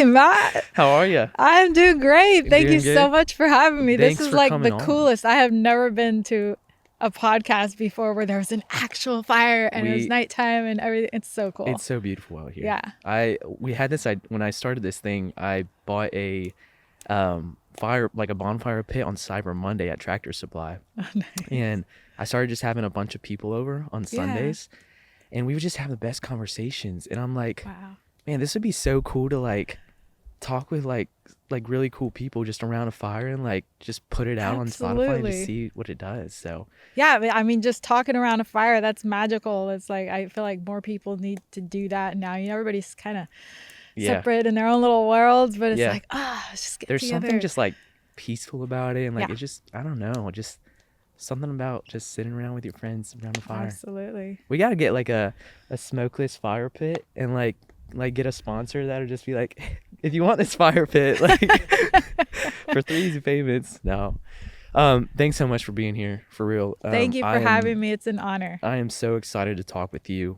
time. How are you? I'm doing great. Thank you Doing so good? much for having me. Thanks This is for like coming the on. coolest. I have never been to a podcast before where there was an actual fire and it was nighttime and everything. It's so cool. It's so beautiful out here. Yeah. We had this. When I started this thing, I bought a fire, like a bonfire pit on Cyber Monday at Tractor Supply. Oh, nice. And I started just having a bunch of people over on Sundays, and we would just have the best conversations. And I'm like, Wow. man, this would be so cool to like talk with like really cool people just around a fire and like just put it out on Spotify and just see what it does. So yeah, I mean, just talking around a fire, that's magical. It's like, I feel like more people need to do that now. You know, everybody's kind of separate in their own little worlds, but it's like, let's just get there's together. something just like peaceful about it, and like Yeah. it just, I don't know, just something about just sitting around with your friends around a fire. Absolutely. We got to get like a smokeless fire pit and like get a sponsor that'll just be like, if you want this fire pit, like for 3 easy payments. No. Thanks so much for being here, for real. Thank you for having me. It's an honor. I am so excited to talk with you.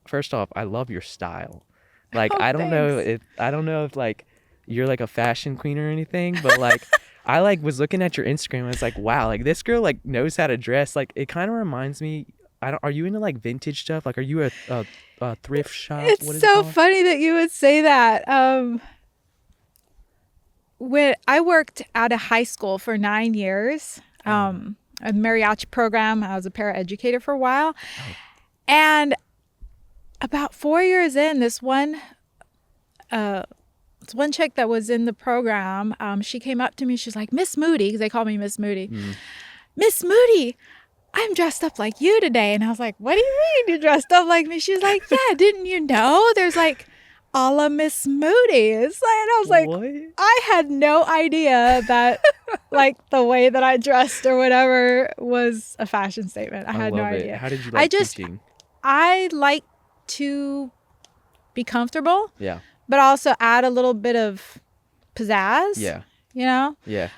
First off, I love your style. Like, I don't know if like you're like a fashion queen or anything, but like I like was looking at your Instagram and it's like, wow, like this girl like knows how to dress. Like it kind of reminds me, are you into like vintage stuff? Like, are you a thrift shop? It's so funny that you would say that. When I worked at a high school for 9 years, a mariachi program, I was a paraeducator for a while. Oh. And about 4 years in, this one chick that was in the program, she came up to me. She's like, Miss Moody, because they call me Miss Moody. Miss Moody, I'm dressed up like you today. And I was like, what do you mean you're dressed up like me? She's like, yeah, didn't you know there's like a la Miss Moody? It's like, and I was like, what? I had no idea that like the way that I dressed or whatever was a fashion statement. I had no idea. How did you like teaching? I like to be comfortable. Yeah. But also add a little bit of pizzazz. Yeah. You know? Yeah.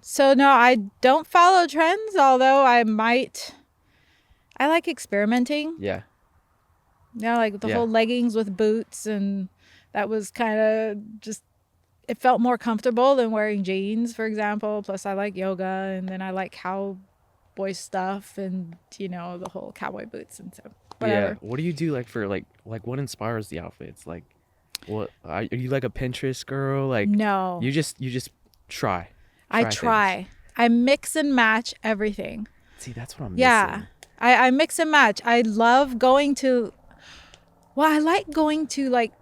So no, I don't follow trends, although I like experimenting. Yeah. You know, like the whole leggings with boots, and that was kind of just, it felt more comfortable than wearing jeans, for example. Plus I like yoga, and then I like cowboy stuff and, you know, the whole cowboy boots and so whatever. Yeah. What do you do like for like what inspires the outfits? Like, what are you like a Pinterest girl? Like, no, you just try. I try. I mix and match everything. See, that's what I'm missing. I mix and match. I love going to, I like going to like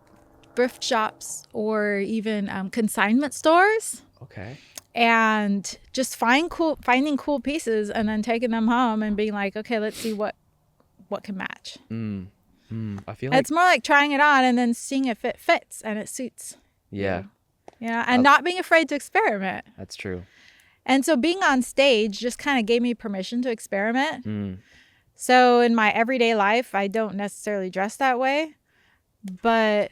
thrift shops or even consignment stores. Okay. And just finding cool pieces and then taking them home and being like, okay, let's see what can match. I feel like it's more like trying it on and then seeing if it fits and it suits. Yeah. Yeah. And not being afraid to experiment. That's true. And so being on stage just kind of gave me permission to experiment. So in my everyday life, I don't necessarily dress that way. But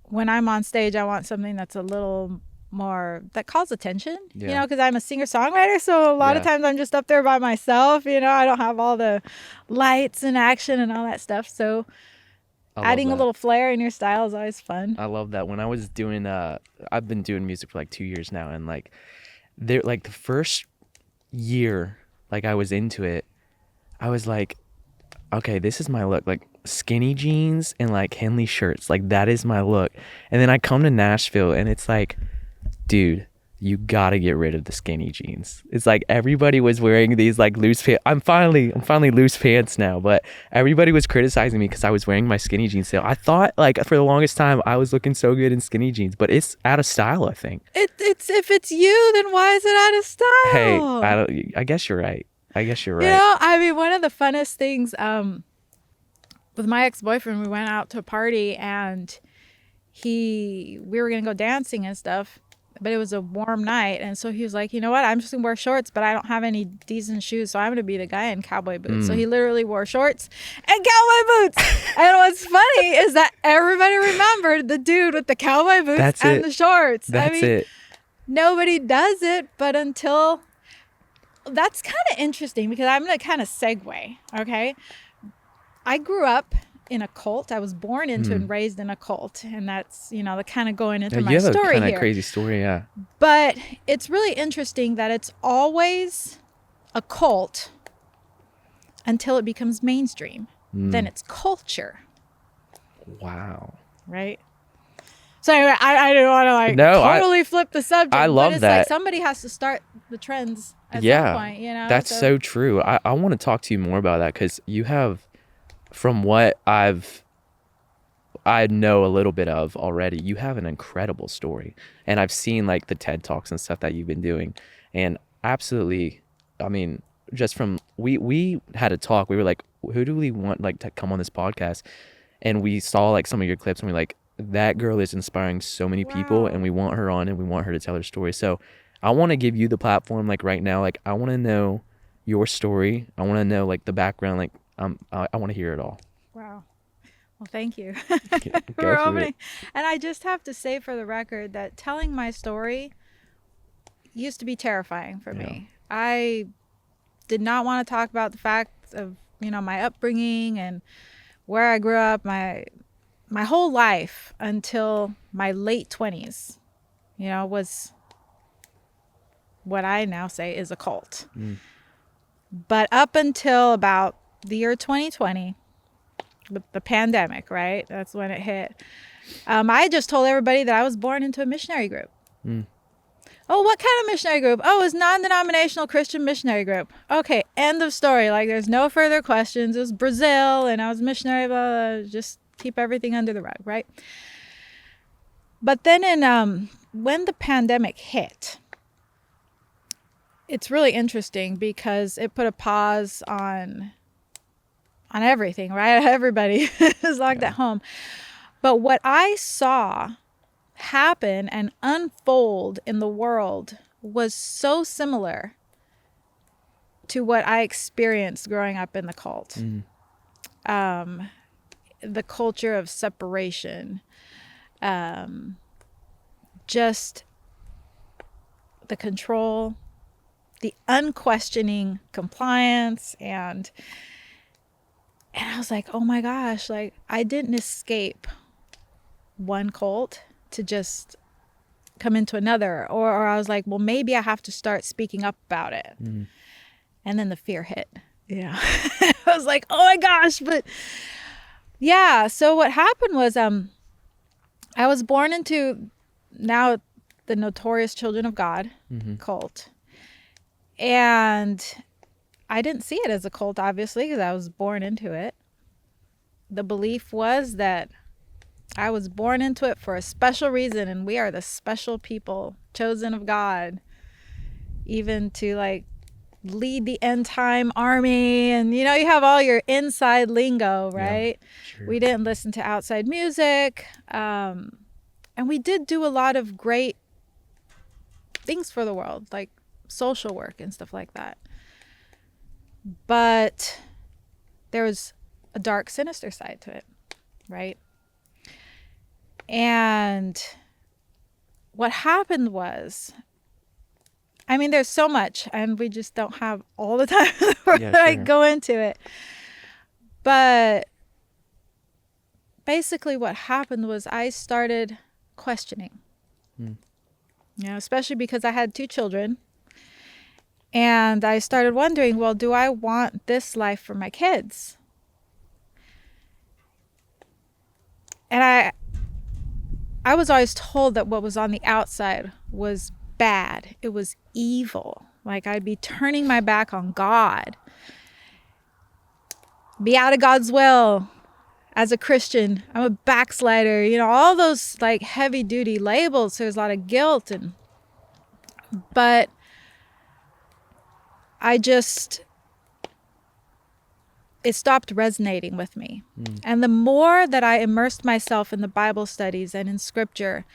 when I'm on stage, I want something that's a little more, that calls attention, you know, because I'm a singer-songwriter. So a lot of times I'm just up there by myself, you know, I don't have all the lights and action and all that stuff. So adding a little flair in your style is always fun. I love that. When I was doing, I've been doing music for like 2 years now. And like, the first year, like I was into it, I was like, okay, this is my look. Like skinny jeans and like Henley shirts. Like that is my look. And then I come to Nashville and it's like, dude, you gotta get rid of the skinny jeans. It's like everybody was wearing these like loose pants. I'm finally loose pants now, but everybody was criticizing me because I was wearing my skinny jeans. So I thought like for the longest time I was looking so good in skinny jeans, but it's out of style, I think. It's if it's you, then why is it out of style? Hey, I guess you're right. You know, I mean, one of the funnest things with my ex-boyfriend, we went out to a party and we were gonna go dancing and stuff. But it was a warm night, and so he was like, you know what, I'm just gonna wear shorts, but I don't have any decent shoes, so I'm gonna be the guy in cowboy boots. So he literally wore shorts and cowboy boots. And what's funny is that everybody remembered the dude with the cowboy boots the shorts. That's it. Nobody does it, but until, that's kind of interesting because I'm gonna kind of segue, okay? I grew up in a cult. I was born into and raised in a cult. And that's, the kind of going into Yeah, my you have story a kind of here. crazy story, yeah. But it's really interesting that it's always a cult until it becomes mainstream. Then it's culture. Wow. Right? So anyway, I didn't want to totally flip the subject. I love but it's that. like somebody has to start the trends at some point, That's so true. I want to talk to you more about that, because you have, from what I know a little bit of already, you have an incredible story. And I've seen like the TED Talks and stuff that you've been doing. And absolutely, I mean, just from, we had a talk, we were like, who do we want like to come on this podcast? And we saw like some of your clips and we're like, that girl is inspiring so many people, and we want her on and we want her to tell her story. So I want to give you the platform like right now. Like I want to know your story. I want to know like the background. Like I want to hear it all. Wow. Well, thank you Go for for opening. it. And I just have to say for the record that telling my story used to be terrifying for me. I did not want to talk about the fact of, my upbringing and where I grew up, my whole life until my late 20s, was what I now say is a cult. But up until about the year 2020, the pandemic, right? That's when it hit. I just told everybody that I was born into a missionary group. Oh, what kind of missionary group? Oh, it's non-denominational Christian missionary group. Okay, end of story. Like, there's no further questions. It was Brazil, and I was missionary, blah, blah, just keep everything under the rug, right? But then when the pandemic hit, it's really interesting because it put a pause on everything, right? Everybody is locked at home. But what I saw happen and unfold in the world was so similar to what I experienced growing up in the cult. The culture of separation, just the control, the unquestioning compliance, and I was like, oh my gosh, like I didn't escape one cult to just come into another, or I was like, well, maybe I have to start speaking up about it. And then the fear hit. I was like, oh my gosh. But yeah, so what happened was I was born into now the Notorious Children of God cult. And I didn't see it as a cult, obviously, because I was born into it. The belief was that I was born into it for a special reason, and we are the special people chosen of God, even to like lead the end time army. And you have all your inside lingo, right? Yeah, sure. We didn't listen to outside music, and we did do a lot of great things for the world, like social work and stuff like that. But there was a dark, sinister side to it, right? And what happened was, I mean, there's so much, and we just don't have all the time to go into it. But basically what happened was I started questioning, especially because I had 2 children. And I started wondering, well, do I want this life for my kids? And I was always told that what was on the outside was bad. It was evil. Like I'd be turning my back on God. Be out of God's will. As a Christian, I'm a backslider. All those like heavy duty labels. So there's a lot of guilt. But it stopped resonating with me. And the more that I immersed myself in the Bible studies and in scripture,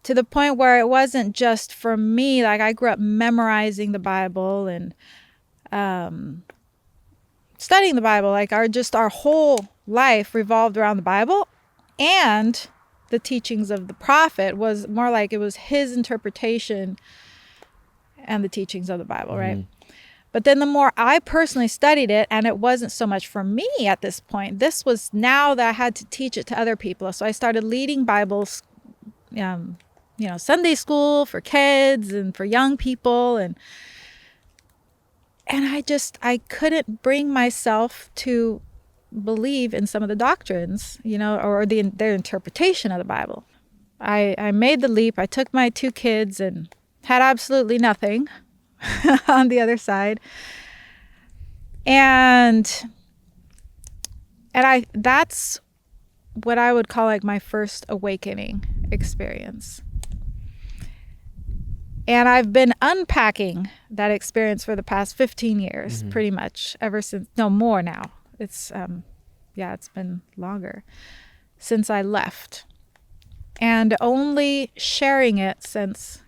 to the point where it wasn't just for me, like I grew up memorizing the Bible and studying the Bible, like our whole life revolved around the Bible, and the teachings of the prophet was more like it was his interpretation and the teachings of the Bible, right? But then the more I personally studied it, and it wasn't so much for me at this point, this was now that I had to teach it to other people. So I started leading Bibles, Sunday school for kids and for young people. And I couldn't bring myself to believe in some of the doctrines, or their interpretation of the Bible. I made the leap. I took my 2 kids and had absolutely nothing on the other side. And that's what I would call like my first awakening experience. And I've been unpacking that experience for the past 15 years, pretty much ever since, no more now. It's been longer since I left. And only sharing it since,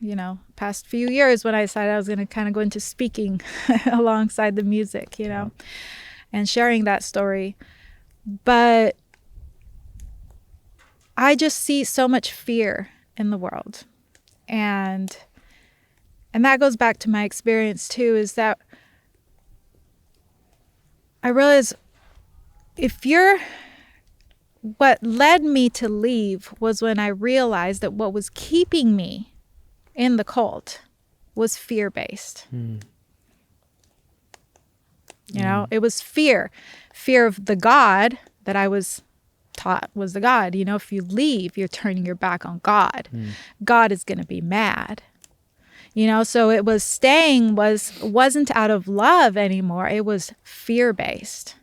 past few years when I decided I was going to kind of go into speaking alongside the music, and sharing that story. But I just see so much fear in the world. And that goes back to my experience too, is that I realize what led me to leave was when I realized that what was keeping me in the cult was fear-based. It was fear of the God that I was taught was the God. If you leave, you're turning your back on God. God is going to be mad. So it was wasn't out of love anymore. It was fear-based.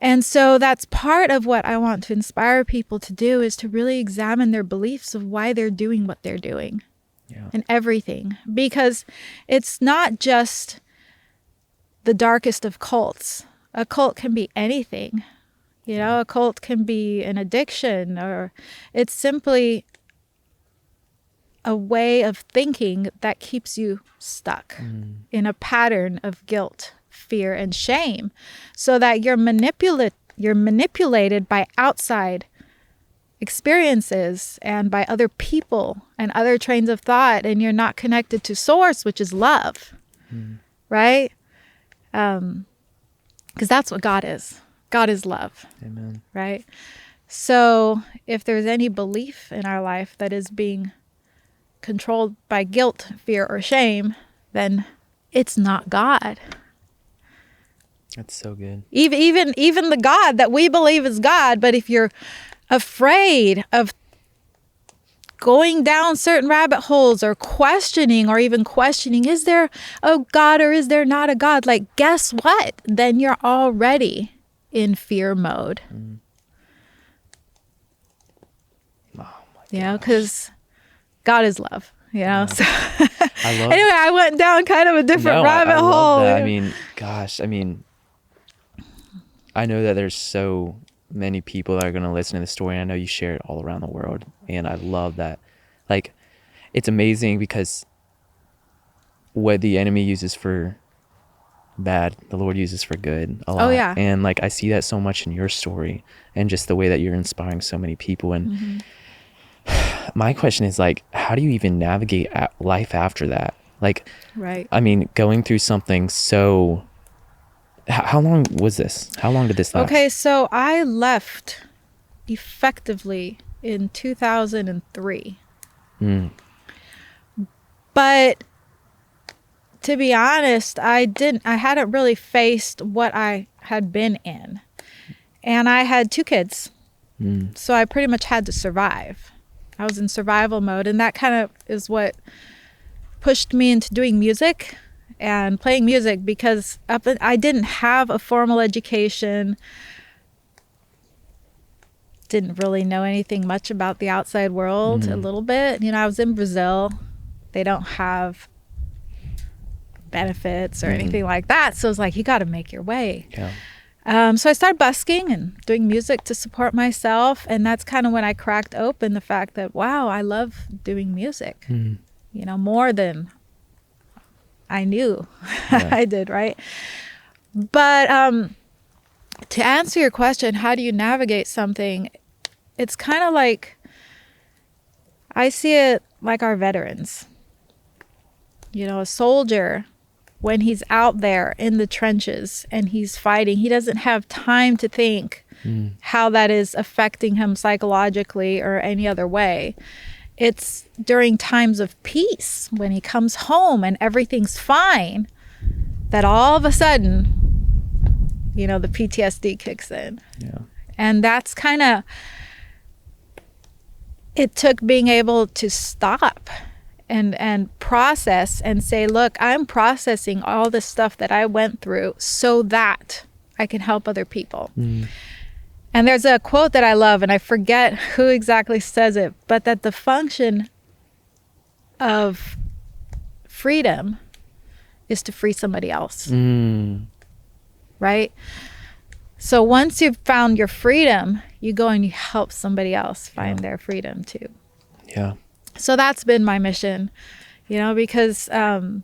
And so that's part of what I want to inspire people to do, is to really examine their beliefs of why they're doing what they're doing and everything. Because it's not just the darkest of cults. A cult can be anything. A cult can be an addiction, or it's simply a way of thinking that keeps you stuck in a pattern of guilt, fear, and shame, so that you're manipulated by outside experiences and by other people and other trains of thought, and you're not connected to source, which is love, right? Because that's what God is. God is love. Amen. Right? So if there's any belief in our life that is being controlled by guilt, fear, or shame, then it's not God. That's so good. Even the God that we believe is God, but if you're afraid of going down certain rabbit holes or questioning, is there a God or is there not a God? Like, guess what? Then you're already in fear mode. Oh my gosh. Because God is love. So I love anyway, I went down kind of a different rabbit I hole. love that. I know that there's so many people that are going to listen to the story. I know you share it all around the world, and I love that. Like, it's amazing because what the enemy uses for bad, the Lord uses for good a lot. Oh, yeah. And like, I see that so much in your story and just the way that you're inspiring so many people. And my question is, like, how do you even navigate life after that? Like, right. Going through something so... How long was this? How long did this last? Okay, so I left effectively in 2003. But to be honest, I hadn't really faced what I had been in. And I had 2 kids. So I pretty much had to survive. I was in survival mode, and that kind of is what pushed me into doing music and playing music, because I didn't have a formal education, didn't really know anything much about the outside world. A little bit. I was in Brazil. They don't have benefits or anything like that. So it's like, you got to make your way. Yeah. So I started busking and doing music to support myself. And that's kind of when I cracked open the fact that, wow, I love doing music, more than I knew I did, right? But to answer your question, how do you navigate something? It's kind of like, I see it like our veterans. A soldier when he's out there in the trenches and he's fighting, he doesn't have time to think how that is affecting him psychologically or any other way. It's during times of peace when he comes home and everything's fine that all of a sudden, you know, the PTSD kicks in. Yeah. And that's kind of, it took being able to stop and process and say, look, I'm processing all this stuff that I went through so that I can help other people. And there's a quote that I love, and I forget who exactly says it, but that the function of freedom is to free somebody else. Right? So once you've found your freedom, you go and you help somebody else find their freedom too. Yeah. So that's been my mission, you know, because the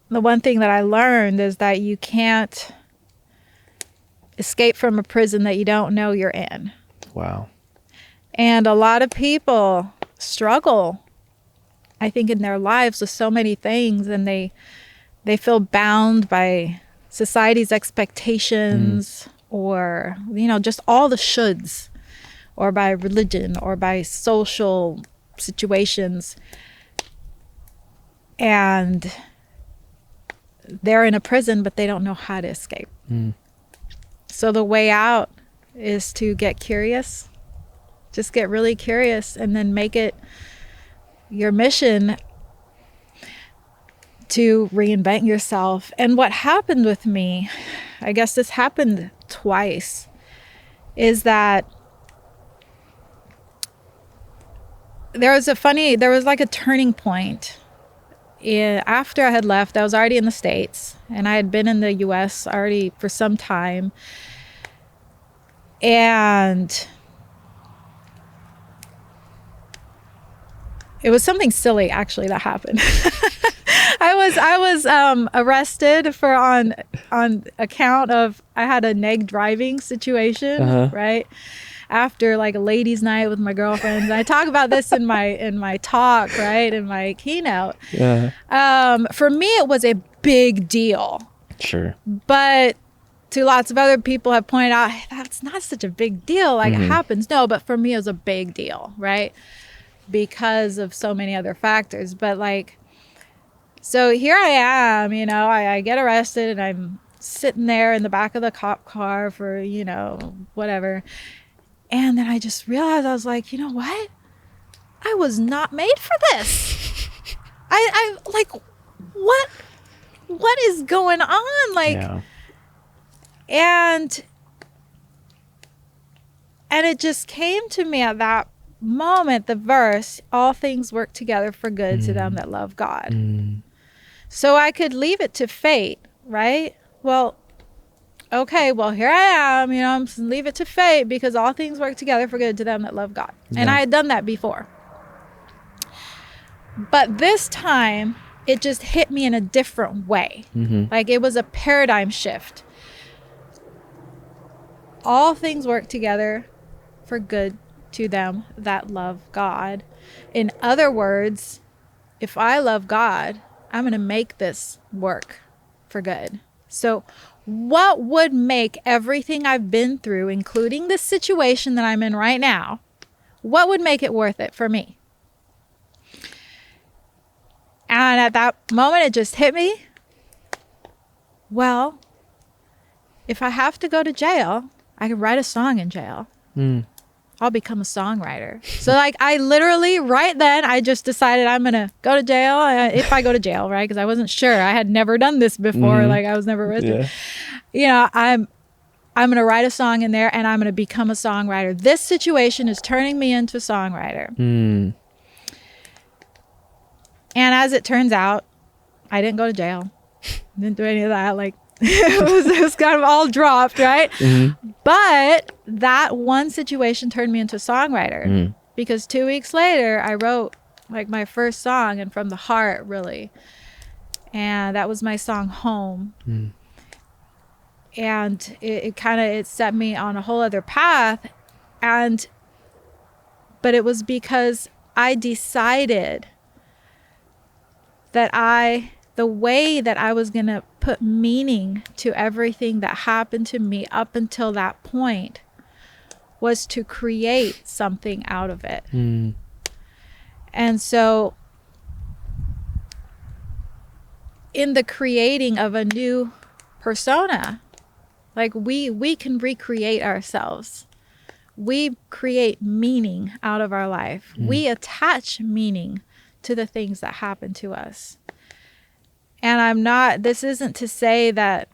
one thing that I learned is that you can't escape from a prison that you don't know you're in. Wow. And a lot of people struggle, I think, in their lives with so many things, and they feel bound by society's expectations or, you know, just all the shoulds, or by religion or by social situations. And they're in a prison, but they don't know how to escape. So the way out is to get curious, just get really curious, and then make it your mission to reinvent yourself. And what happened with me, I guess this happened twice, is that there was like a turning point. After I had left, I was already in the States, and I had been in the US already for some time. And it was something silly actually that happened. I was arrested for on account of, I had a neg driving situation, right? After like a ladies' night with my girlfriends. And I talk about this in my talk, right? In my keynote. For me, it was a big deal. Sure. But to lots of other people have pointed out, hey, that's not such a big deal. Like, it happens. No, but for me, it was a big deal, right? Because of so many other factors. But like, so here I am, you know, I get arrested and I'm sitting there in the back of the cop car for, you know, whatever. And then I just realized, I was like, you know what? I was not made for this. I like, what is going on? Like, and it just came to me at that moment, the verse, all things work together for good to them that love God. So I could leave it to fate, right? Well, okay, well, here I am, you know, I'm just leave it to fate because all things work together for good to them that love God. And I had done that before. But this time, it just hit me in a different way. Like, it was a paradigm shift. All things work together for good to them that love God. In other words, if I love God, I'm going to make this work for good. So what would make everything I've been through, including this situation that I'm in right now, what would make it worth it for me? And at that moment, it just hit me. Well, if I have to go to jail, I could write a song in jail. I'll become a songwriter. So like, I literally right then, I just decided I'm going to go to jail if I go to jail, right? Because I wasn't sure. I had never done this before. Like, I was never arrested. You know, I'm going to write a song in there and I'm going to become a songwriter. This situation is turning me into a songwriter. And as it turns out, I didn't go to jail. Didn't do any of that. Like, it was kind of all dropped, right? But that one situation turned me into a songwriter because 2 weeks later I wrote like my first song, and from the heart, really. And that was my song Home. And it set me on a whole other path. But it was because I decided that I the way that I was going to put meaning to everything that happened to me up until that point was to create something out of it. And so in the creating of a new persona, like we can recreate ourselves. We create meaning out of our life. We attach meaning to the things that happen to us. And this isn't to say that,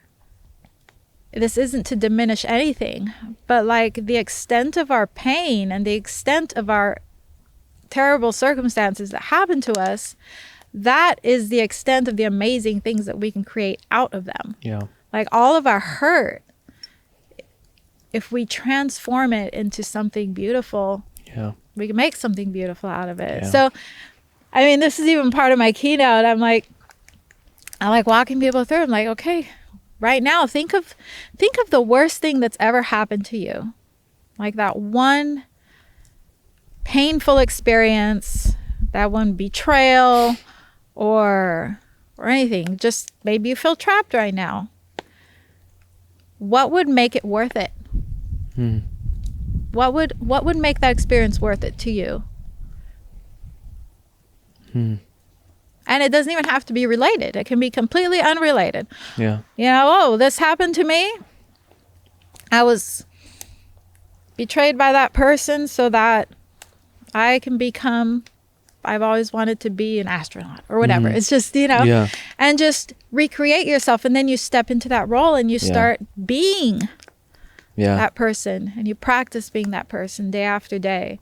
this isn't to diminish anything, but like the extent of our pain and the extent of our terrible circumstances that happen to us, that is the extent of the amazing things that we can create out of them. Yeah. Like all of our hurt, if we transform it into something beautiful, we can make something beautiful out of it. Yeah. So, I mean, this is even part of my keynote. I like walking people through. I'm like, okay, right now, think of the worst thing that's ever happened to you. Like that one painful experience, that one betrayal, or anything. Just maybe you feel trapped right now. What would make it worth it? What would make that experience worth it to you? And it doesn't even have to be related. It can be completely unrelated. Yeah. You know, this happened to me. I was betrayed by that person so that I can become, I've always wanted to be an astronaut or whatever. It's just, and just recreate yourself. And then you step into that role and you start being that person, and you practice being that person day after day.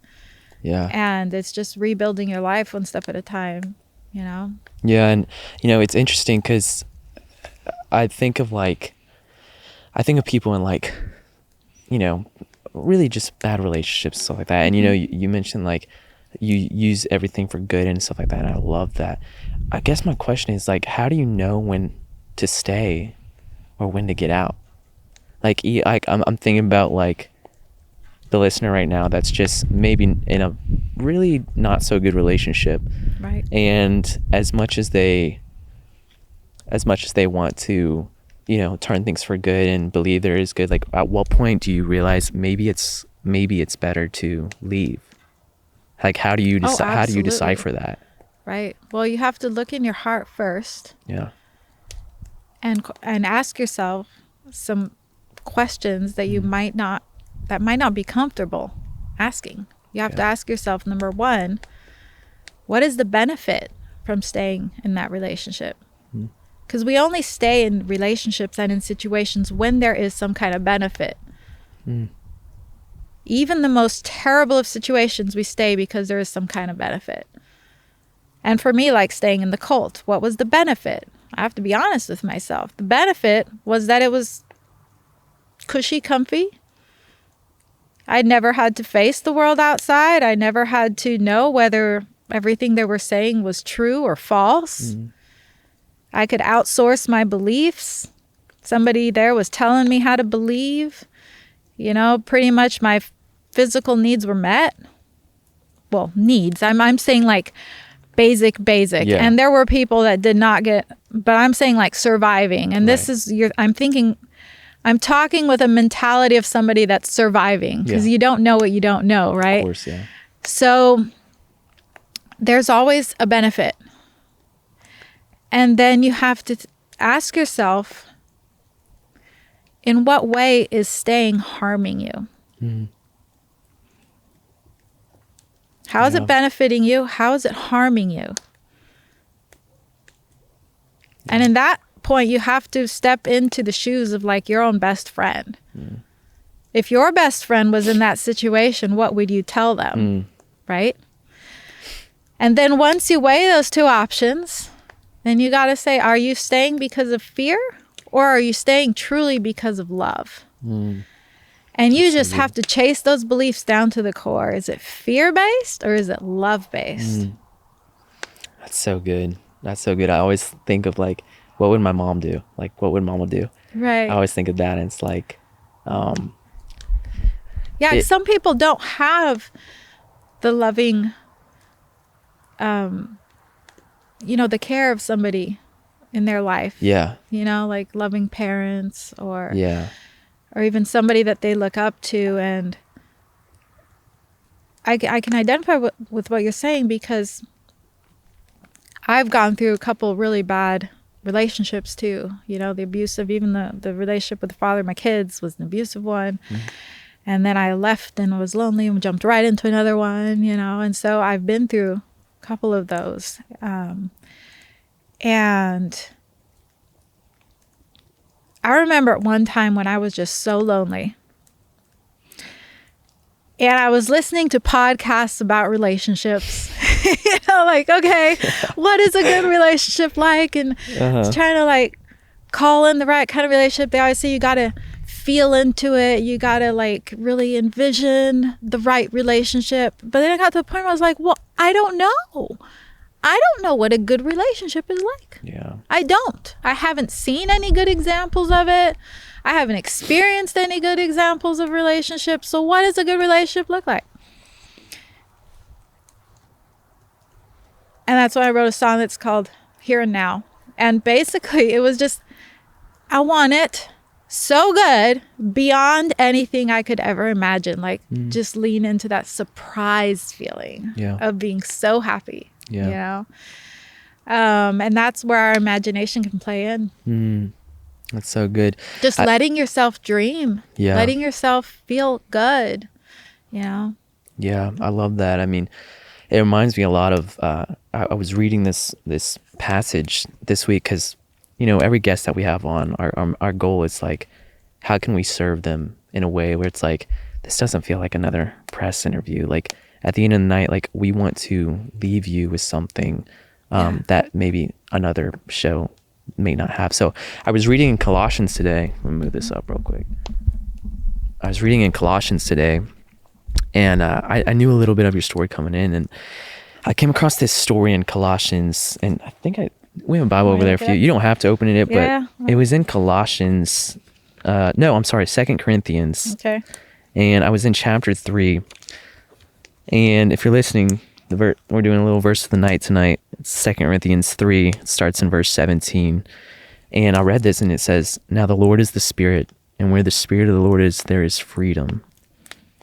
Yeah. And it's just rebuilding your life one step at a time, Yeah. And, it's interesting because I think of people in really just bad relationships, stuff like that. And, you mentioned you use everything for good and stuff like that. And I love that. I guess my question is how do you know when to stay or when to get out? I'm thinking about the listener right now that's just maybe in a really not so good relationship. Right. And as much as they want to, turn things for good and believe there is good, at what point do you realize maybe it's better to leave? How do you decide? How do you decipher that? Right. Well, you have to look in your heart first. Yeah. And ask yourself some questions that you might not be comfortable asking. You have to ask yourself, number one, what is the benefit from staying in that relationship? Because we only stay in relationships and in situations when there is some kind of benefit. Even the most terrible of situations, we stay because there is some kind of benefit. And for me, staying in the cult, what was the benefit? I have to be honest with myself. The benefit was that it was cushy, comfy. I never had to face the world outside. I never had to know whether everything they were saying was true or false. I could outsource my beliefs. Somebody there was telling me how to believe. Pretty much my physical needs were met. Well, needs. I'm saying basic. Yeah. And there were people that did not get, but I'm saying surviving. And this is I'm talking with a mentality of somebody that's surviving, because you don't know what you don't know, right? Of course, yeah. So there's always a benefit. And then you have to ask yourself, in what way is staying harming you? How is it benefiting you? How is it harming you? And in that point, you have to step into the shoes of your own best friend. If your best friend was in that situation, what would you tell them? Right? And then once you weigh those two options, then you got to say, are you staying because of fear, or are you staying truly because of love? And you just have to chase those beliefs down to the core. Is it fear-based or is it love-based? That's so good. That's so good. I always think of what would my mom do? What would mama do? Right. I always think of that, and it's some people don't have the loving, the care of somebody in their life. Yeah. You know, like loving parents or Yeah. or even somebody that they look up to. And I can identify with what you're saying, because I've gone through a couple really bad relationships too. You know, the abusive, even the relationship with the father of my kids was an abusive one. And then I left and was lonely and jumped right into another one, you know. And so I've been through a couple of those. And I remember at one time when I was just so lonely. And I was listening to podcasts about relationships. You know, like, okay, what is a good relationship like? And trying to like call in the right kind of relationship. They always say you got to feel into it. You got to like really envision the right relationship. But then I got to the point where I was like, well, I don't know. I don't know what a good relationship is like. Yeah. I don't. I haven't seen any good examples of it. I haven't experienced any good examples of relationships. So what does a good relationship look like? And that's why I wrote a song that's called Here and Now. And basically it was just, I want it so good beyond anything I could ever imagine. Like just lean into that surprise feeling of being so happy, you know? And that's where our imagination can play in. That's so good. Just letting yourself dream, letting yourself feel good, you know? Yeah, I love that. I mean, it reminds me a lot of, I was reading this passage this week because, you know, every guest that we have on, our goal is like, how can we serve them in a way where it's like, this doesn't feel like another press interview. Like at the end of the night, like we want to leave you with something that maybe another show may not have. So I was reading in Colossians today. Let me move this up real quick. I was reading in Colossians today, and I knew a little bit of your story coming in, and I came across this story in Colossians, and I think we have a Bible over there for you. You don't have to open it, but it was in Colossians. No, I'm sorry, 2 Corinthians. Okay. And I was in chapter 3. And if you're listening, we're doing a little verse of the night tonight. It's 2 Corinthians 3. It starts in verse 17. And I read this, and it says, "Now the Lord is the Spirit, and where the Spirit of the Lord is, there is freedom.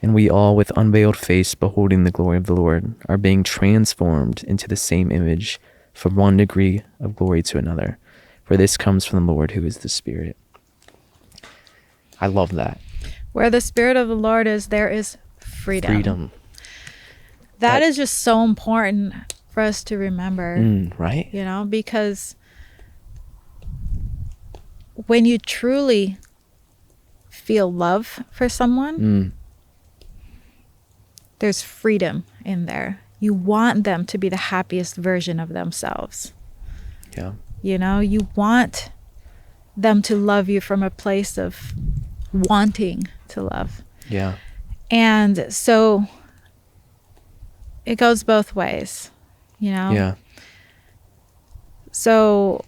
And we all, with unveiled face, beholding the glory of the Lord, are being transformed into the same image from one degree of glory to another. For this comes from the Lord, who is the Spirit." I love that. Where the Spirit of the Lord is, there is freedom. Freedom. That is just so important for us to remember. Right? You know, because when you truly feel love for someone, there's freedom in there. You want them to be the happiest version of themselves. Yeah. You know, you want them to love you from a place of wanting to love. Yeah. And so it goes both ways, you know? Yeah. So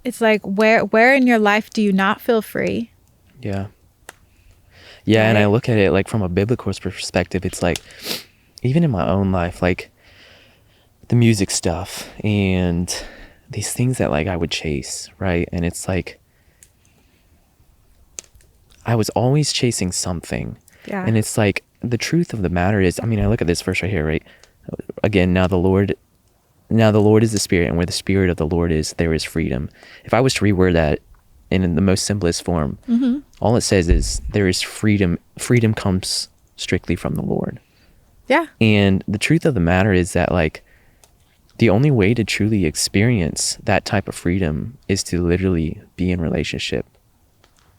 it's like, where in your life do you not feel free? Yeah. Yeah, right? And I look at it like from a biblical perspective, it's like, even in my own life, like the music stuff and these things that like I would chase, right? And it's like, I was always chasing something. Yeah. And it's like, the truth of the matter is, I mean, I look at this verse right here, right? Again, now the Lord is the Spirit, and where the Spirit of the Lord is, there is freedom. If I was to reword that in the most simplest form, all it says is there is freedom. Freedom comes strictly from the Lord. Yeah. And the truth of the matter is that like, the only way to truly experience that type of freedom is to literally be in relationship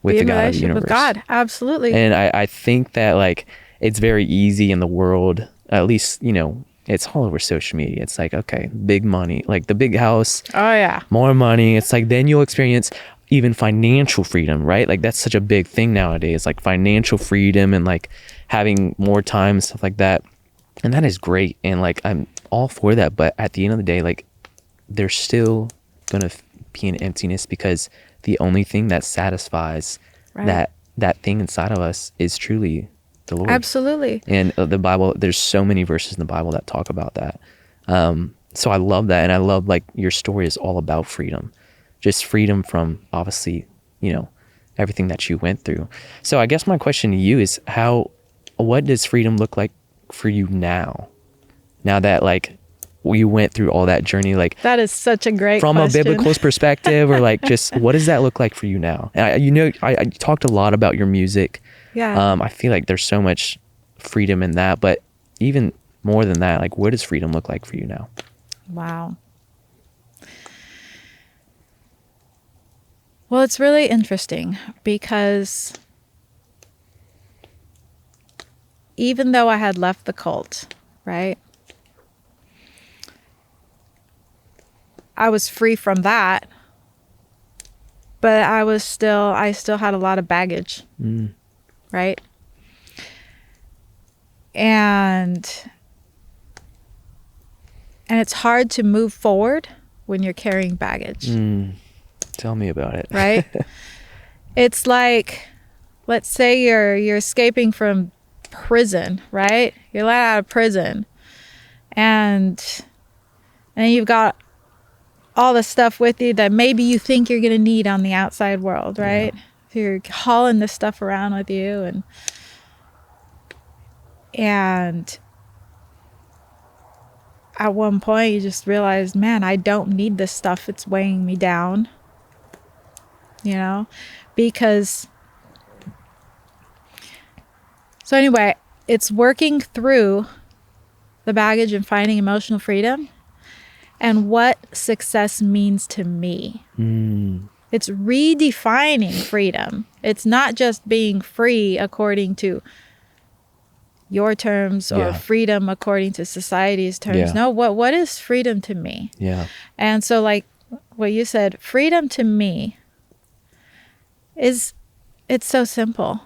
with the God of the universe. With God, absolutely. And I think that like it's very easy in the world, at least, you know, it's all over social media. It's like, okay, big money, like the big house. Oh yeah. More money. It's like, then you'll experience even financial freedom, right? Like that's such a big thing nowadays, like financial freedom and like having more time and stuff like that. And that is great. And like, I'm all for that. But at the end of the day, like there's still going to be an emptiness, because the only thing that satisfies that thing inside of us is truly the Lord. Absolutely. And the Bible, there's so many verses in the Bible that talk about that. so I love that. And I love like your story is all about freedom, just freedom from obviously, you know, everything that you went through. So I guess my question to you is what does freedom look like for you now that like you went through all that journey? Like, that is such a great from question. a biblical perspective, or like just what does that look like for you now? And I talked a lot about your music. Yeah. I feel like there's so much freedom in that, but even more than that, like what does freedom look like for you now? Wow. Well, it's really interesting because even though I had left the cult, right? I was free from that, but I still had a lot of baggage, right? And it's hard to move forward when you're carrying baggage. Tell me about it. Right? It's like, let's say you're escaping from prison, right? You're let out of prison, and you've got all the stuff with you that maybe you think you're gonna need on the outside world, right? Yeah. You're hauling this stuff around with you, and at one point you just realize, man, I don't need this stuff. It's weighing me down, you know, because so anyway, it's working through the baggage and finding emotional freedom and what success means to me. It's redefining freedom. It's not just being free according to your terms or freedom according to society's terms. Yeah. No, what is freedom to me? Yeah. And so like what you said, freedom to me it's so simple.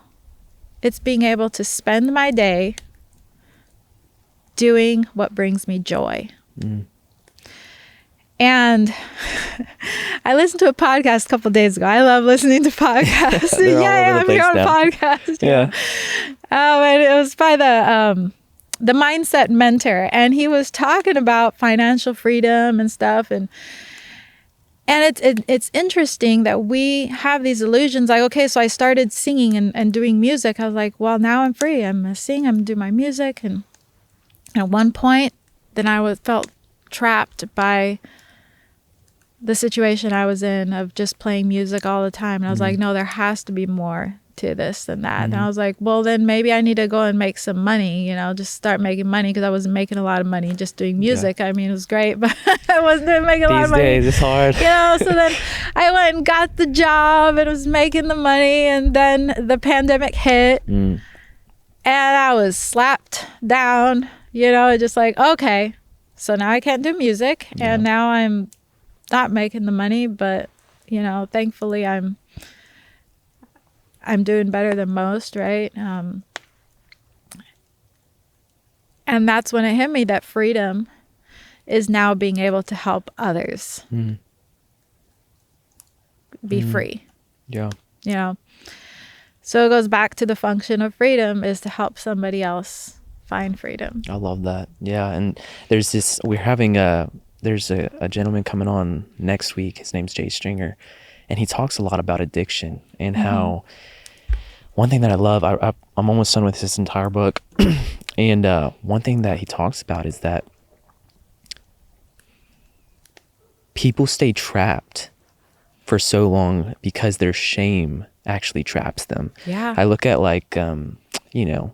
It's being able to spend my day doing what brings me joy. And I listened to a podcast a couple of days ago. I love listening to podcasts. I'm here on a podcast. Yeah. And it was by the Mindset Mentor, and he was talking about financial freedom and stuff, and it's interesting that we have these illusions. Like, okay, so I started singing and doing music. I was like, well, now I'm free. I'm gonna sing. I'm gonna do my music. And at one point, then I felt trapped by the situation I was in of just playing music all the time. And I was like, no, there has to be more to this than that. And I was like, well, then maybe I need to go and make some money, you know, just start making money, because I wasn't making a lot of money just doing music. I mean, it was great, but I wasn't making a lot of money. These days, it's hard. You know, so then I went and got the job and was making the money, and then the pandemic hit and I was slapped down, you know, just like, okay, so now I can't do music, and now I'm not making the money, but, you know, thankfully I'm doing better than most, right? And that's when it hit me that freedom is now being able to help others be free. Yeah. You know? So it goes back to the function of freedom is to help somebody else find freedom. I love that. Yeah. And there's a gentleman coming on next week. His name's Jay Stringer. And he talks a lot about addiction and how one thing that I love, I'm almost done with this entire book. And one thing that he talks about is that people stay trapped for so long because their shame actually traps them. Yeah. I look at like, you know,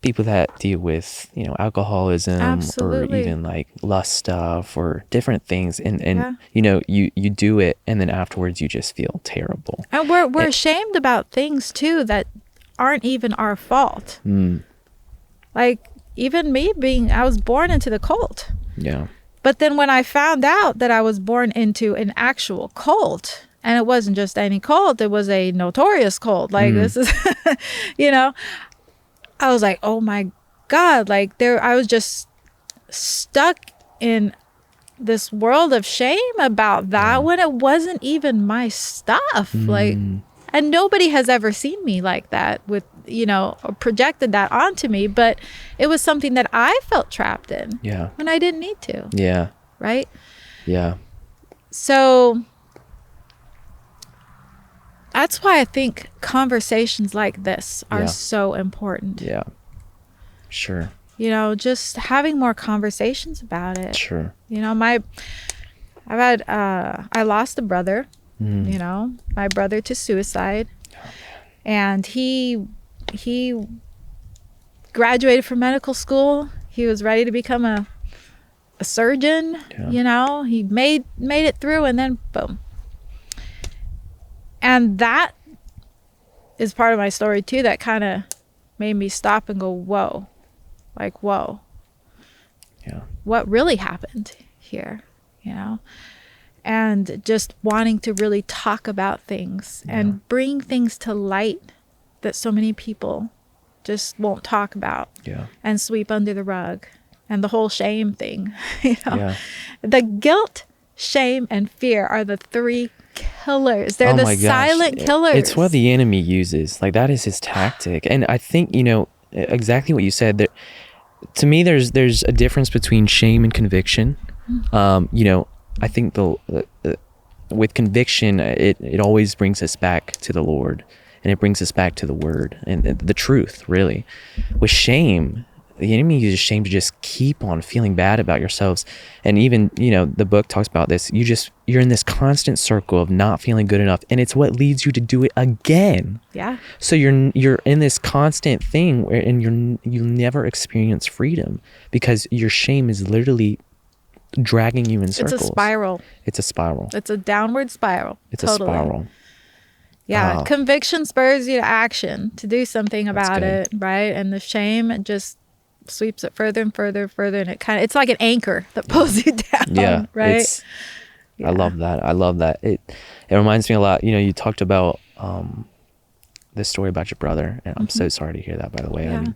people that deal with, you know, alcoholism Absolutely. or even like lust stuff or different things. And you know, you do it and then afterwards you just feel terrible. And we're ashamed about things too that aren't even our fault. Like even me I was born into the cult. Yeah. But then when I found out that I was born into an actual cult, and it wasn't just any cult, it was a notorious cult. Like this is, you know, I was like, oh my God, like I was just stuck in this world of shame about that when it wasn't even my stuff. Like, and nobody has ever seen me like that or projected that onto me, but it was something that I felt trapped in. Yeah. When I didn't need to. Yeah. Right? Yeah. So that's why I think conversations like this are so important. Yeah. Sure. Just having more conversations about it. Sure. I lost a brother, my brother to suicide. And he graduated from medical school. He was ready to become a surgeon. He made it through, and then boom. And that is part of my story too, that kind of made me stop and go, whoa. Like, whoa. Yeah. What really happened here, And just wanting to really talk about things and bring things to light that so many people just won't talk about and sweep under the rug. And the whole shame thing, The guilt, shame, and fear are the three killers. They're the silent killers. It's what the enemy uses. Like, that is his tactic. And I think, exactly what you said. That, to me, there's a difference between shame and conviction. I think with conviction, it always brings us back to the Lord, and it brings us back to the Word and the truth, really. With shame, the enemy uses shame to just keep on feeling bad about yourselves. And even, the book talks about this. You're in this constant circle of not feeling good enough, and it's what leads you to do it again. Yeah. So you're in this constant thing and you never experience freedom, because your shame is literally dragging you in circles. It's a spiral. It's a spiral. It's a downward spiral. It's totally. a spiral. Yeah. Conviction spurs you to action, to do something about it, right? And the shame just sweeps it further and further and further, and it's like an anchor that pulls you down. Right? I love that. It reminds me a lot. You talked about the story about your brother, and I'm so sorry to hear that, by the way. Yeah. And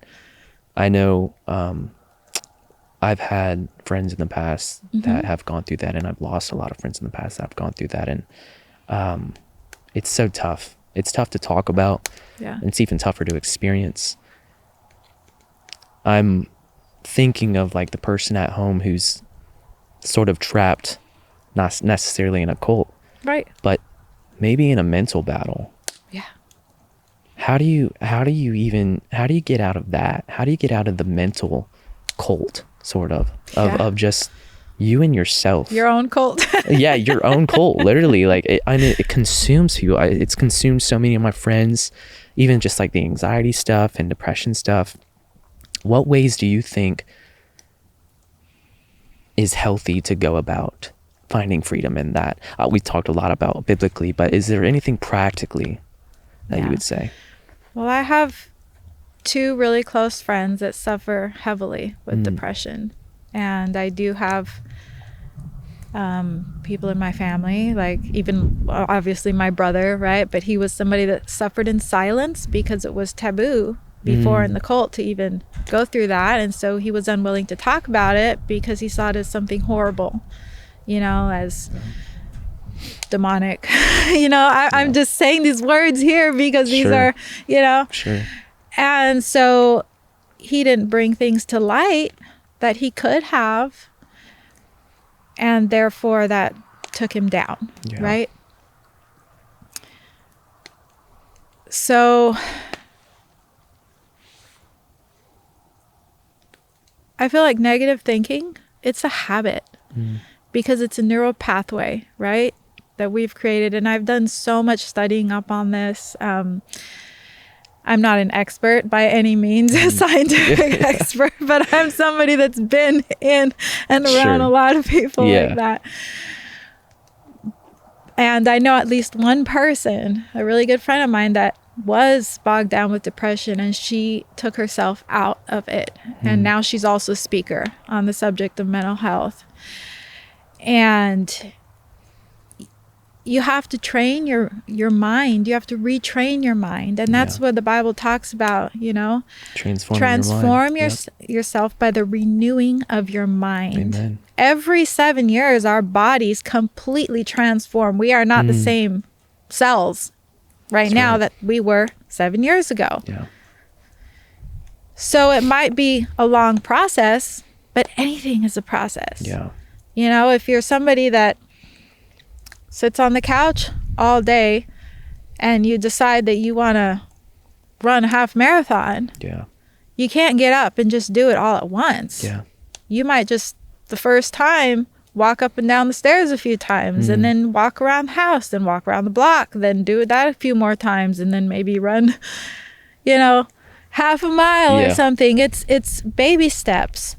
I know I've had friends in the past that have gone through that, and I've lost a lot of friends in the past that have gone through that, and it's so tough. It's tough to talk about. Yeah. And it's even tougher to experience. I'm thinking of like the person at home who's sort of trapped, not necessarily in a cult, right, but maybe in a mental battle. Yeah. How do you get out of that? How do you get out of the mental cult, sort of just you and yourself? Your own cult. Yeah, your own cult, literally. Like, it consumes you. It's consumed so many of my friends, even just like the anxiety stuff and depression stuff. What ways do you think is healthy to go about finding freedom in that? We talked a lot about biblically, but is there anything practically that you would say? Well, I have 2 really close friends that suffer heavily with depression. And I do have people in my family, like even obviously my brother, right? But he was somebody that suffered in silence because it was taboo before in the cult to even go through that. And so he was unwilling to talk about it because he saw it as something horrible, as demonic. I'm just saying these words here because these are, Sure. And so he didn't bring things to light that he could have, and therefore that took him down, right? So I feel like negative thinking, it's a habit because it's a neural pathway, right, that we've created. And I've done so much studying up on this. I'm not an expert by any means, a scientific expert, but I'm somebody that's been in and around a lot of people like that. And I know at least one person, a really good friend of mine, that was bogged down with depression, and she took herself out of it. And now she's also a speaker on the subject of mental health. And you have to train your mind. You have to retrain your mind. And that's what the Bible talks about, transform yourself by the renewing of your mind. Amen. Every 7 years, our bodies completely transform. We are not the same cells now that we were 7 years ago. Yeah. So it might be a long process, but anything is a process. Yeah. You know, if you're somebody that sits on the couch all day and you decide that you want to run a half marathon, Yeah. you can't get up and just do it all at once. Yeah. You might just, the first time, walk up and down the stairs a few times, and then walk around the house, then walk around the block, then do that a few more times, and then maybe run, you know, half a mile or something. It's baby steps.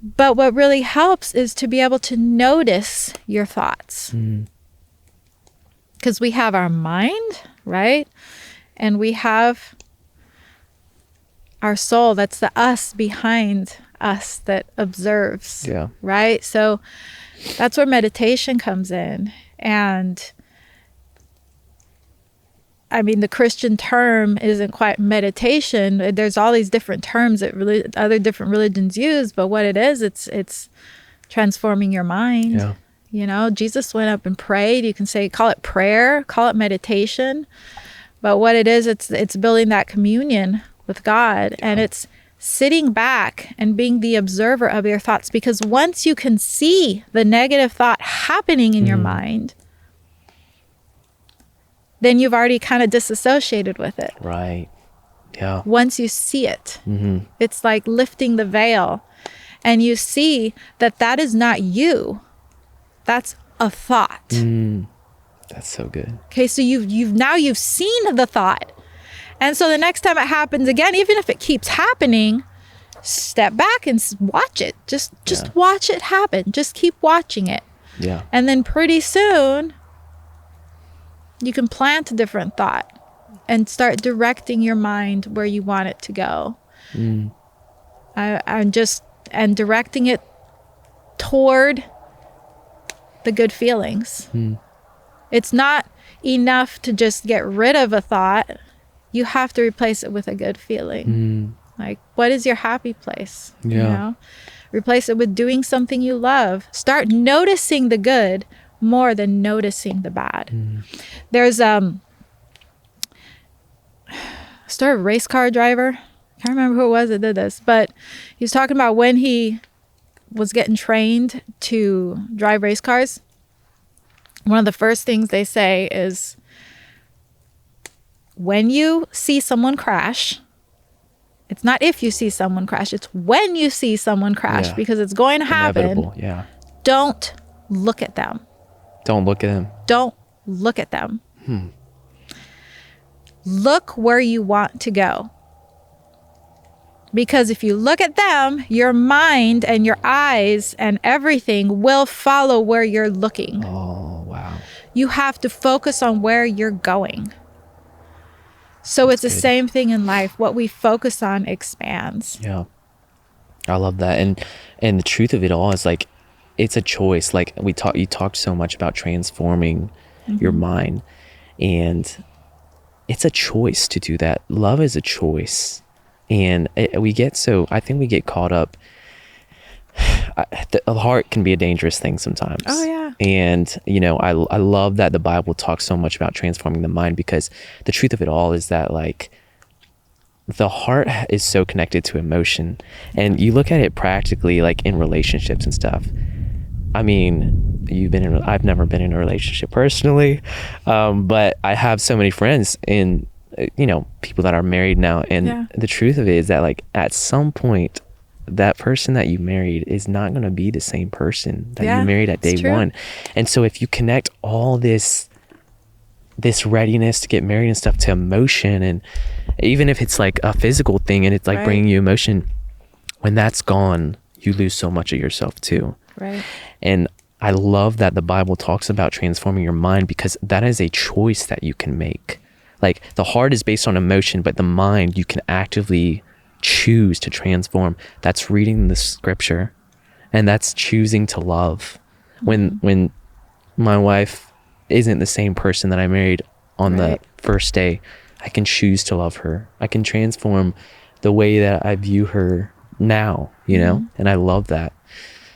But what really helps is to be able to notice your thoughts. Because we have our mind, right? And we have our soul, that's the us behind us that observes, right? So that's where meditation comes in. And I mean, the Christian term isn't quite meditation. There's all these different terms that really other different religions use, but what it is, it's transforming your mind. Yeah. You know, Jesus went up and prayed. You can say, call it prayer, call it meditation. But what it is, it's building that communion with God, and it's sitting back and being the observer of your thoughts, because once you can see the negative thought happening in your mind, then you've already kind of disassociated with it. Right. Yeah. Once you see it, it's like lifting the veil, and you see that that is not you. That's a thought. That's so good. Okay, so you've seen the thought. And so the next time it happens again, even if it keeps happening, step back and watch it. Just watch it happen. Just keep watching it. Yeah. And then pretty soon, you can plant a different thought and start directing your mind where you want it to go. And directing it toward the good feelings. It's not enough to just get rid of a thought. You have to replace it with a good feeling. Like, what is your happy place? Yeah. You know? Replace it with doing something you love. Start noticing the good more than noticing the bad. There's a story of a race car driver. I can't remember who it was that did this, but he was talking about when he was getting trained to drive race cars. One of the first things they say is, when you see someone crash, it's not if you see someone crash, it's when you see someone crash, because it's going to happen. Inevitable. Yeah. Don't look at them. Don't look at them. Don't look at them. Look where you want to go. Because if you look at them, your mind and your eyes and everything will follow where you're looking. Oh, wow. You have to focus on where you're going. So it's the same thing in life. What we focus on expands. Yeah. I love that. And the truth of it all is, like, it's a choice. Like you talked so much about transforming your mind, and it's a choice to do that. Love is a choice. And I think we get caught up. The heart can be a dangerous thing sometimes. Oh, yeah. And, you know, I love that the Bible talks so much about transforming the mind, because the truth of it all is that, like, the heart is so connected to emotion. And you look at it practically, like in relationships and stuff. I mean, I've never been in a relationship personally, but I have so many friends in, you know, people that are married now. And the truth of it is that, like, at some point, that person that you married is not going to be the same person that you married at day one. And so if you connect all this readiness to get married and stuff to emotion, and even if it's like a physical thing and it's like bringing you emotion, when that's gone, you lose so much of yourself too. Right. And I love that the Bible talks about transforming your mind, because that is a choice that you can make. Like, the heart is based on emotion, but the mind, you can actively choose to transform. That's reading the scripture, and that's choosing to love. When my wife isn't the same person that I married on the first day, I can choose to love her. I can transform the way that I view her now, you know? And I love that.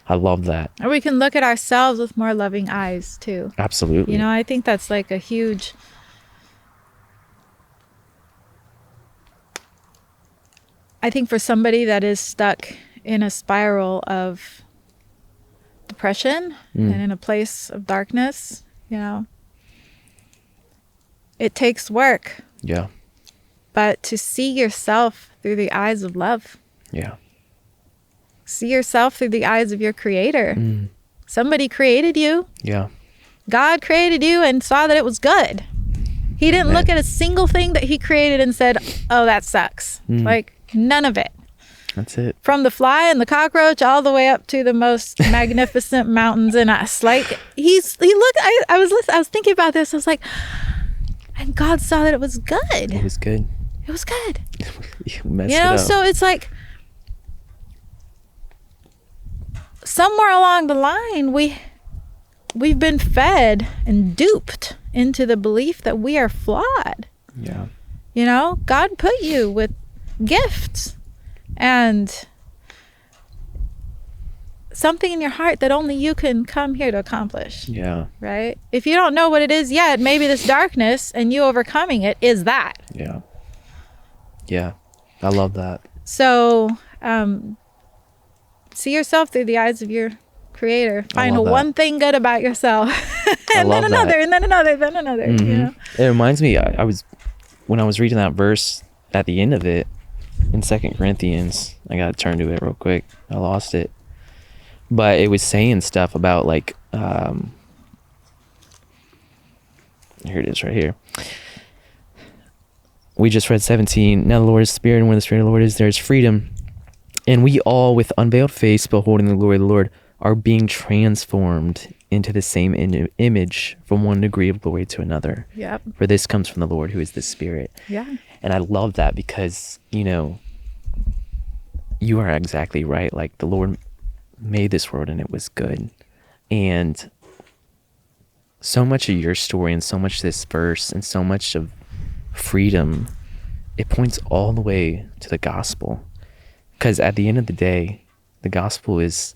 And we can look at ourselves with more loving eyes too. Absolutely. You know, I think that's like a huge I think for somebody that is stuck in a spiral of depression and in a place of darkness, you know, it takes work. Yeah. But to see yourself through the eyes of love. Yeah. See yourself through the eyes of your creator. Somebody created you. Yeah. God created you and saw that it was good. He didn't look at a single thing that he created and said, oh, that sucks. Like, none of it. That's it. From the fly and the cockroach all the way up to the most magnificent mountains in us. Like, he looked, I was thinking about this. I was like, and God saw that it was good. It was good. It was good. You messed You it know, up. so it's like somewhere along the line, we've been fed and duped into the belief that we are flawed. Yeah. You know, God put you with gifts and something in your heart that only you can come here to accomplish. Yeah. Right? If you don't know what it is yet, maybe this darkness and you overcoming it is that. Yeah. Yeah. I love that. So, see yourself through the eyes of your creator. Find one thing good about yourself. And then another, and then another, then another. You know? It reminds me, when I was reading that verse at the end of it in 2 Corinthians, I got to turn to it real quick. I lost it. But it was saying stuff about like, here it is right here. We just read 17. Now the Lord is spirit, and where the spirit of the Lord is, there is freedom. And we all, with unveiled face, beholding the glory of the Lord, are being transformed into the same image from one degree of glory to another. Yep. For this comes from the Lord, who is the Spirit. Yeah. And I love that because, you know, you are exactly right. Like, the Lord made this world and it was good. And so much of your story and so much of this verse and so much of freedom, it points all the way to the gospel. Because at the end of the day, the gospel is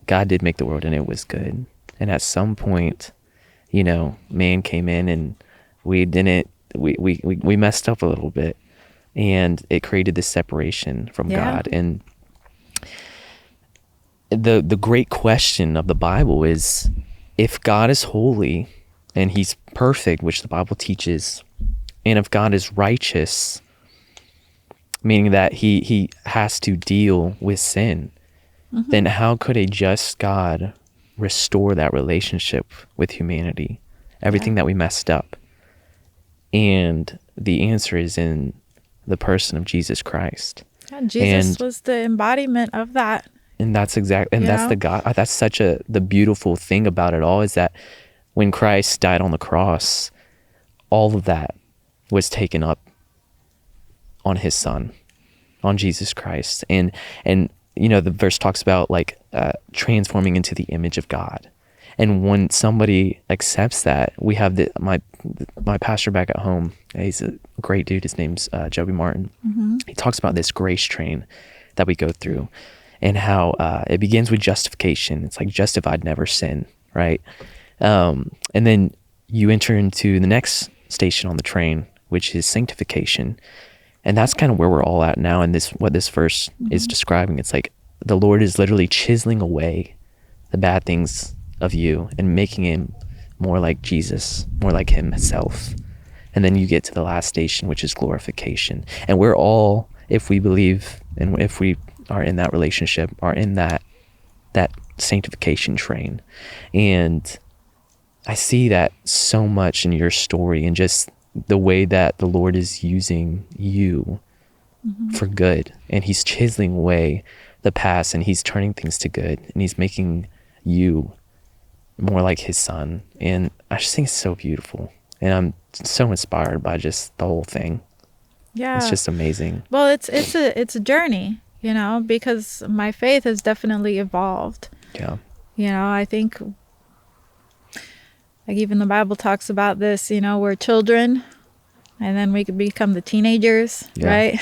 God did make the world and it was good. And at some point, you know, man came in and we messed up a little bit, and it created this separation from God. And the great question of the Bible is, if God is holy and he's perfect, which the Bible teaches, and if God is righteous, meaning that he has to deal with sin, then how could a just God restore that relationship with humanity, everything that we messed up? And the answer is in the person of Jesus Christ. Yeah, Jesus was the embodiment of that. And that's exactly, and that's the God. That's such the beautiful thing about it all, is that when Christ died on the cross, all of that was taken up on his son, on Jesus Christ. And you know, the verse talks about like transforming into the image of God. And when somebody accepts that, we have my pastor back at home. He's a great dude. His name's Joby Martin. He talks about this grace train that we go through, and how it begins with justification. It's like justified, never sin, right? And then you enter into the next station on the train, which is sanctification. And that's kind of where we're all at now. And what this verse is describing, it's like the Lord is literally chiseling away the bad things of you and making him more like Jesus, more like himself. And then you get to the last station, which is glorification. And we're all, if we believe and if we are in that relationship, are in that sanctification train. And I see that so much in your story, and just the way that the Lord is using you for good. And he's chiseling away the past, and he's turning things to good, and he's making you more like his son. And I just think it's so beautiful, and I'm so inspired by just the whole thing. Yeah, it's just amazing. Well, it's a journey, you know, because my faith has definitely evolved. Yeah. You know, I think like even the Bible talks about this, you know, we're children and then we could become the teenagers, right?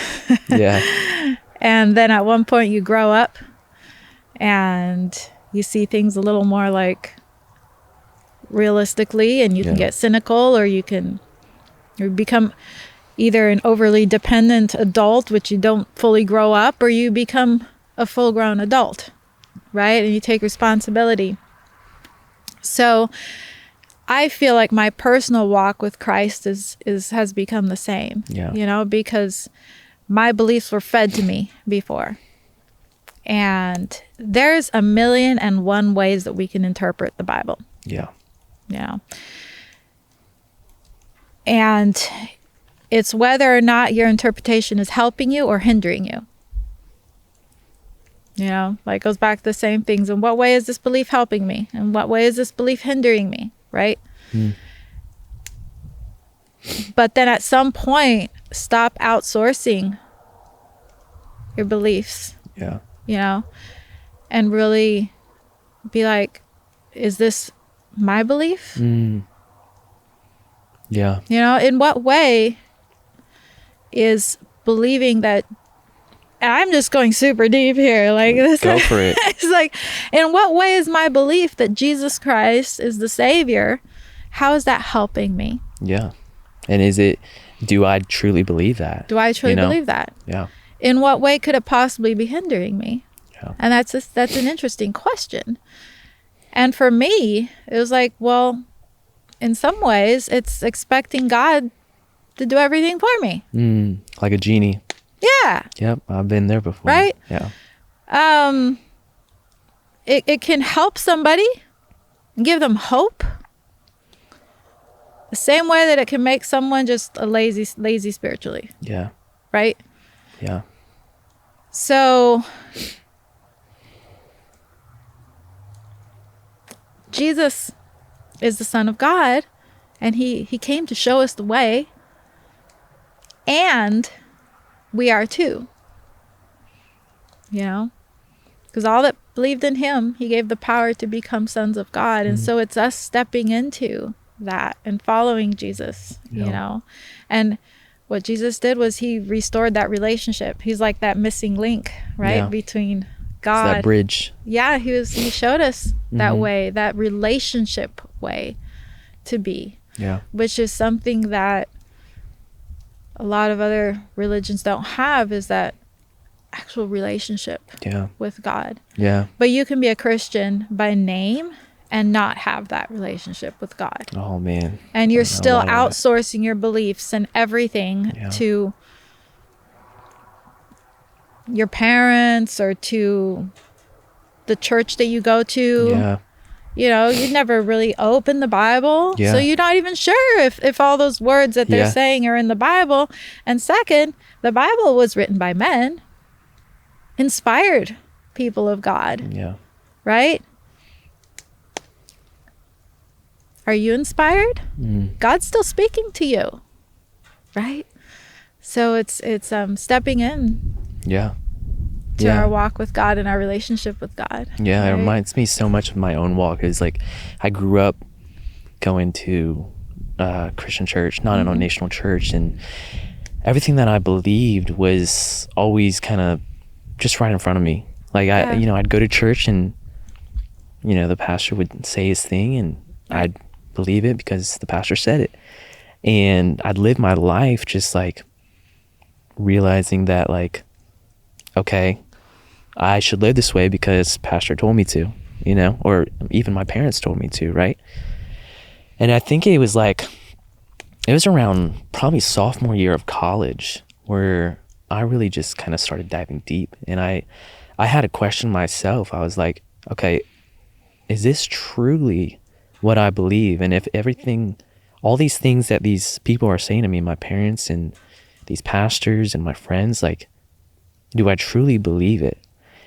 Yeah. And then at one point you grow up and you see things a little more like realistically, and you can get cynical, or you become, either an overly dependent adult, which you don't fully grow up, or you become a full-grown adult, right? And you take responsibility. So I feel like my personal walk with Christ has become the same, because my beliefs were fed to me before. And there's 1,000,001 ways that we can interpret the Bible. Yeah. And it's whether or not your interpretation is helping you or hindering you. Like goes back to the same things. In what way is this belief helping me? In what way is this belief hindering me? Right? But then at some point, stop outsourcing your beliefs. Yeah. And really be like, is this my belief? Yeah. In what way is believing that, and I'm just going super deep here, like this. Go for it. It's like, in what way is my belief that Jesus Christ is the Savior? How is that helping me? Yeah. And do I truly believe that? Do I truly believe that? Yeah. In what way could it possibly be hindering me? Yeah. And that's an interesting question. And for me, it was like, well, in some ways, it's expecting God to do everything for me. Like a genie. Yeah. Yep, I've been there before. Right? Yeah. It can help somebody and give them hope. The same way that it can make someone just a lazy spiritually. Yeah. Right? Yeah. So Jesus is the Son of God, and he came to show us the way, and we are too. Because all that believed in him, he gave the power to become sons of God. And so it's us stepping into that and following Jesus, And what Jesus did was he restored that relationship. He's like that missing link, right? Between God. It's that bridge. Yeah, he showed us that way, that relationship way to be. Yeah. Which is something that a lot of other religions don't have, is that actual relationship with God. Yeah. But you can be a Christian by name and not have that relationship with God. Oh, man. And you're still outsourcing your beliefs and everything to your parents or to the church that you go to. Yeah. You never really open the Bible. Yeah. So you're not even sure if all those words that they're saying are in the Bible. And second, the Bible was written by men, inspired people of God. Yeah. Right? Are you inspired? God's still speaking to you. Right? So it's stepping in. Yeah. To our walk with God and our relationship with God. Yeah, right? It reminds me so much of my own walk. It's like I grew up going to Christian church, non-denominational church, and everything that I believed was always kind of just right in front of me. Like I'd go to church and the pastor would say his thing and I'd believe it because the pastor said it. And I'd live my life just like realizing that like, okay, I should live this way because pastor told me to, or even my parents told me to, right? And I think it was around probably sophomore year of college where I really just kind of started diving deep. And I had to question myself. I was like, okay, is this truly what I believe? And if all these things that these people are saying to me, my parents and these pastors and my friends, like, do I truly believe it?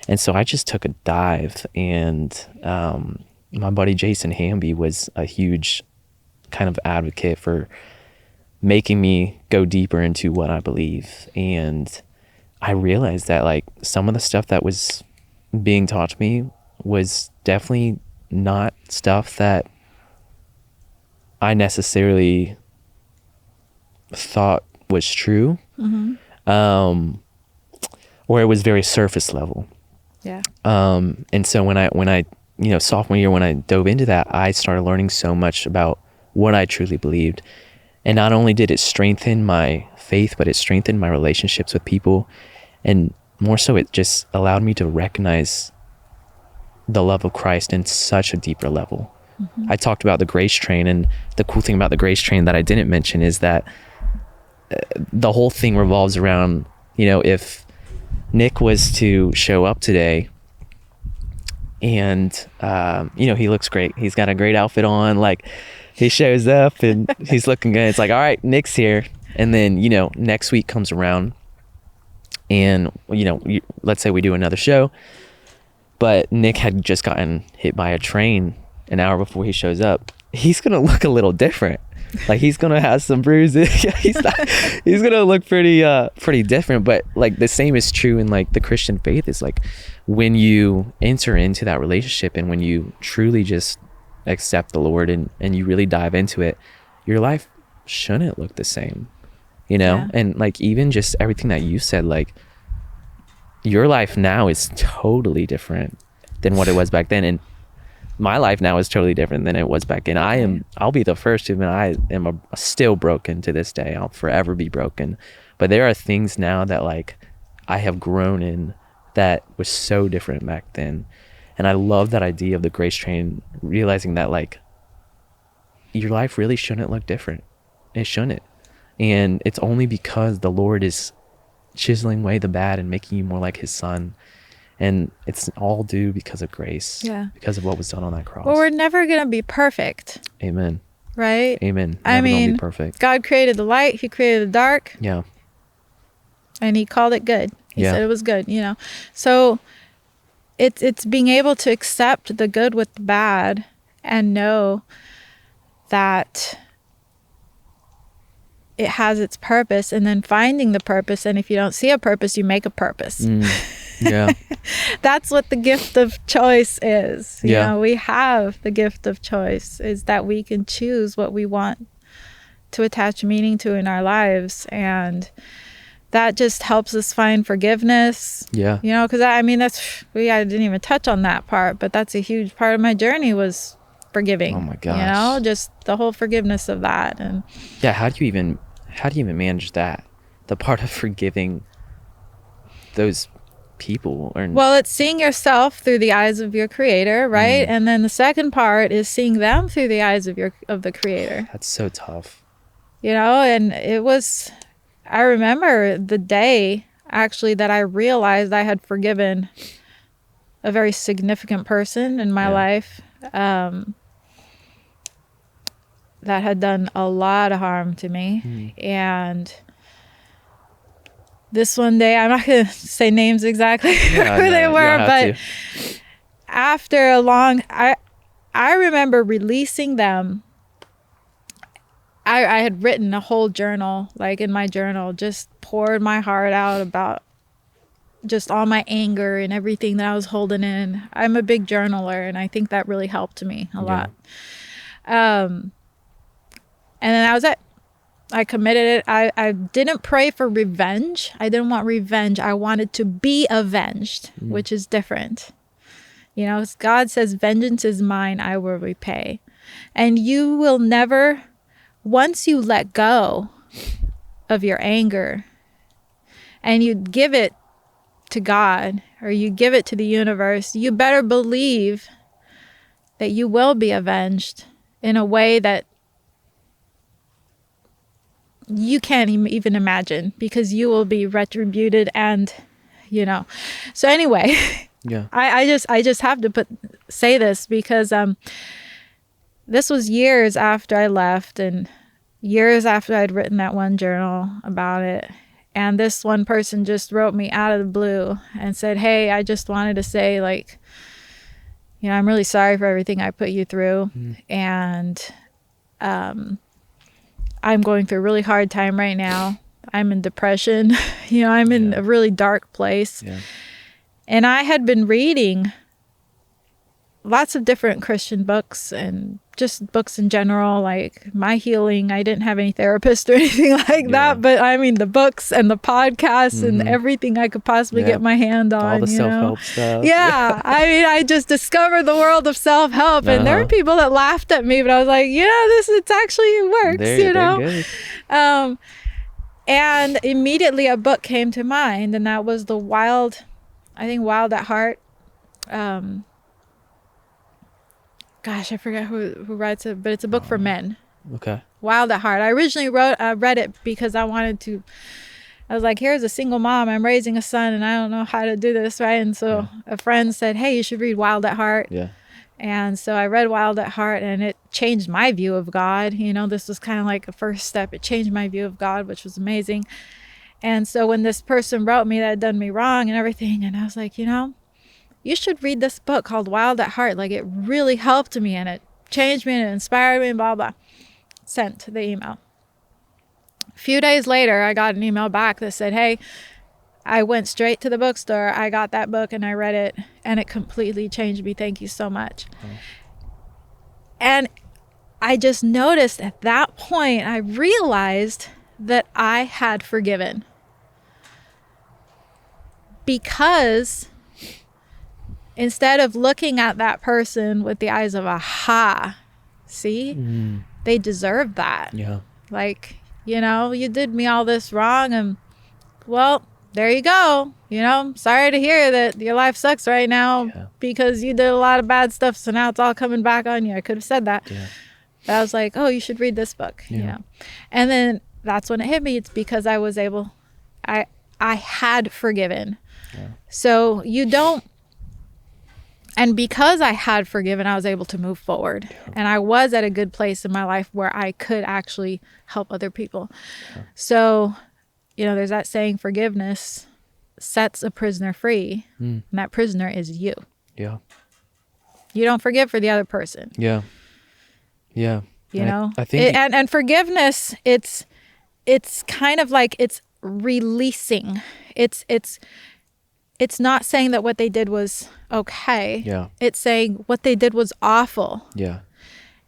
And so I just took a dive, and my buddy Jason Hamby was a huge kind of advocate for making me go deeper into what I believe. And I realized that like some of the stuff that was being taught to me was definitely not stuff that I necessarily thought was true. Or it was very surface level. Yeah. And so when I sophomore year, when I dove into that, I started learning so much about what I truly believed. And not only did it strengthen my faith, but it strengthened my relationships with people. And more so, it just allowed me to recognize the love of Christ in such a deeper level. I talked about the grace train, and the cool thing about the grace train that I didn't mention is that the whole thing revolves around, you know, if Nick was to show up today and, you know, he looks great. He's got a great outfit on. Like, he shows up and he's looking good. It's like, all right, Nick's here. And then, you know, next week comes around and, you know, let's say we do another show, but Nick had just gotten hit by a train an hour before he shows up. He's going to look a little different. Like, he's going to have some bruises. he's going to look pretty different. But like, the same is true in like the Christian faith. Is like, when you enter into that relationship and when you truly just accept the Lord and you really dive into it, your life shouldn't look the same, you know? Yeah. And like, even just everything that you said, like, your life now is totally different than what it was back then. And my life now is totally different than it was back then. I'll be the first to admit I am still broken to this day. I'll forever be broken. But there are things now that like I have grown in that was so different back then. And I love that idea of the grace train, realizing that like your life really shouldn't look different. It shouldn't. And it's only because the Lord is chiseling away the bad and making you more like his son. And it's all due because of grace. Yeah. Because of what was done on that cross. Well, we're never going to be perfect. Amen. Right? Amen. I mean, gonna be perfect. God created the light. He created the dark. Yeah. And he called it good. He said it was good, you know. So it's being able to accept the good with the bad and know that it has its purpose, and then finding the purpose. And if you don't see a purpose, you make a purpose. Yeah. That's what the gift of choice is. You know, we have the gift of choice, is that we can choose what we want to attach meaning to in our lives. And that just helps us find forgiveness. Yeah. You know, because I mean, I didn't even touch on that part, but that's a huge part of my journey, was forgiving. Oh my gosh. You know, just the whole forgiveness of that. And yeah, how do you even manage that? The part of forgiving those people. Well, it's seeing yourself through the eyes of your creator, right? And then the second part is seeing them through the eyes of the creator. That's so tough. You know, and I remember the day actually that I realized I had forgiven a very significant person in my life that had done a lot of harm to me. And this one day, I'm not going to say names exactly who they were, but after a long, I remember releasing them. I had written a whole journal, like in my journal, just poured my heart out about just all my anger and everything that I was holding in. I'm a big journaler, and I think that really helped me a lot. And then that was it. I committed it. I didn't pray for revenge. I didn't want revenge. I wanted to be avenged, which is different. You know, God says, vengeance is mine, I will repay. And you will never, once you let go of your anger and you give it to God, or you give it to the universe, you better believe that you will be avenged in a way that you can't even imagine, because you will be retributed. And you know, so anyway, I just have to say this, because this was years after I left, and years after I'd written that one journal about it. And this one person just wrote me out of the blue and said, hey, I just wanted to say, like, you know, I'm really sorry for everything I put you through. And I'm going through a really hard time right now. I'm in depression. You know, I'm in a really dark place. And I had been reading lots of different Christian books and just books in general, like My Healing. I didn't have any therapist or anything like that, but I mean, the books and the podcasts and everything I could possibly get my hand on. All the self-help stuff. Yeah. I mean, I just discovered the world of self-help, and there were people that laughed at me, but I was like, it actually works, you know? And immediately a book came to mind, and that was Wild at Heart. Gosh, I forget who writes it, but it's a book for men. Okay. Wild at Heart. I originally read it because I was like, here's a single mom. I'm raising a son and I don't know how to do this, right? And so a friend said, hey, you should read Wild at Heart. Yeah. And so I read Wild at Heart, and it changed my view of God. You know, this was kind of like a first step. It changed my view of God, which was amazing. And so when this person wrote me that had done me wrong and everything, and I was like, you know, you should read this book called Wild at Heart. Like, it really helped me and it changed me and it inspired me and blah, blah. Sent the email. A few days later, I got an email back that said, hey, I went straight to the bookstore. I got that book and I read it, and it completely changed me. Thank you so much. And I just noticed at that point, I realized that I had forgiven. Because instead of looking at that person with the eyes of aha, see, they deserve that. Yeah. Like, you know, you did me all this wrong, and well, there you go. You know, I'm sorry to hear that your life sucks right now because you did a lot of bad stuff. So now it's all coming back on you. I could have said that. Yeah. But I was like, oh, you should read this book. Yeah. You know, and then that's when it hit me. It's because I was able, I had forgiven. Yeah. So you don't, and because I had forgiven, I was able to move forward. Yeah. And I was at a good place in my life where I could actually help other people. Yeah. So, you know, there's that saying, forgiveness sets a prisoner free. And that prisoner is you. Yeah. You don't forgive for the other person. Yeah. Yeah. You know, I think and forgiveness, it's kind of like it's releasing. It's not saying that what they did was okay. Yeah. It's saying what they did was awful. Yeah.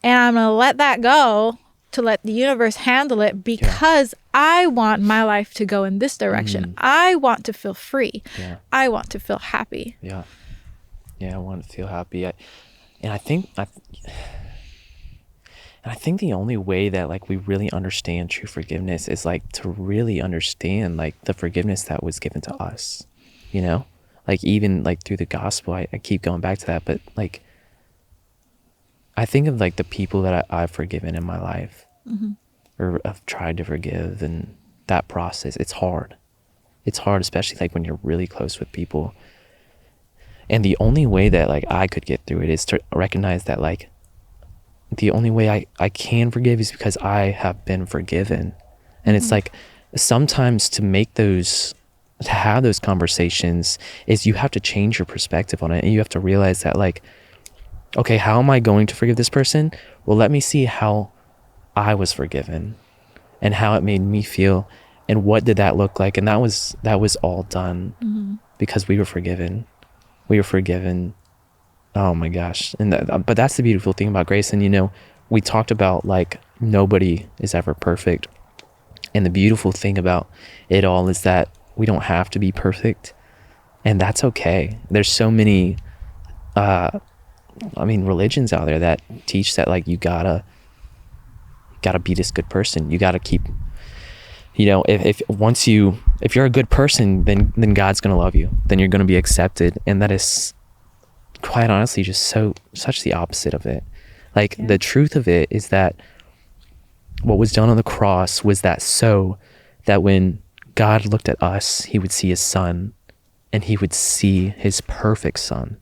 And I'm going to let that go, to let the universe handle it, because I want my life to go in this direction. I want to feel free. Yeah. I want to feel happy. Yeah. Yeah, I want to feel happy. I think the only way that like we really understand true forgiveness is like to really understand like the forgiveness that was given to us, you know, like even like through the gospel, I keep going back to that, but like I think of like the people that I've forgiven in my life or I've tried to forgive, and that process, it's hard, especially like when you're really close with people. And the only way that like I could get through it is to recognize that like the only way I can forgive is because I have been forgiven. And it's like sometimes to have those conversations is you have to change your perspective on it, and you have to realize that like, okay, how am I going to forgive this person? Well, let me see how I was forgiven and how it made me feel, and what did that look like. And that was all done because we were forgiven. Oh my gosh. And but that's the beautiful thing about grace. And, you know, we talked about like nobody is ever perfect. And the beautiful thing about it all is that we don't have to be perfect, and that's okay. There's so many, religions out there that teach that like you gotta be this good person. You gotta keep, you know, if you're a good person, then God's gonna love you. Then you're gonna be accepted. And that is quite honestly just such the opposite of it. Like the truth of it is that what was done on the cross was that so that when God looked at us, he would see his son, and he would see his perfect son.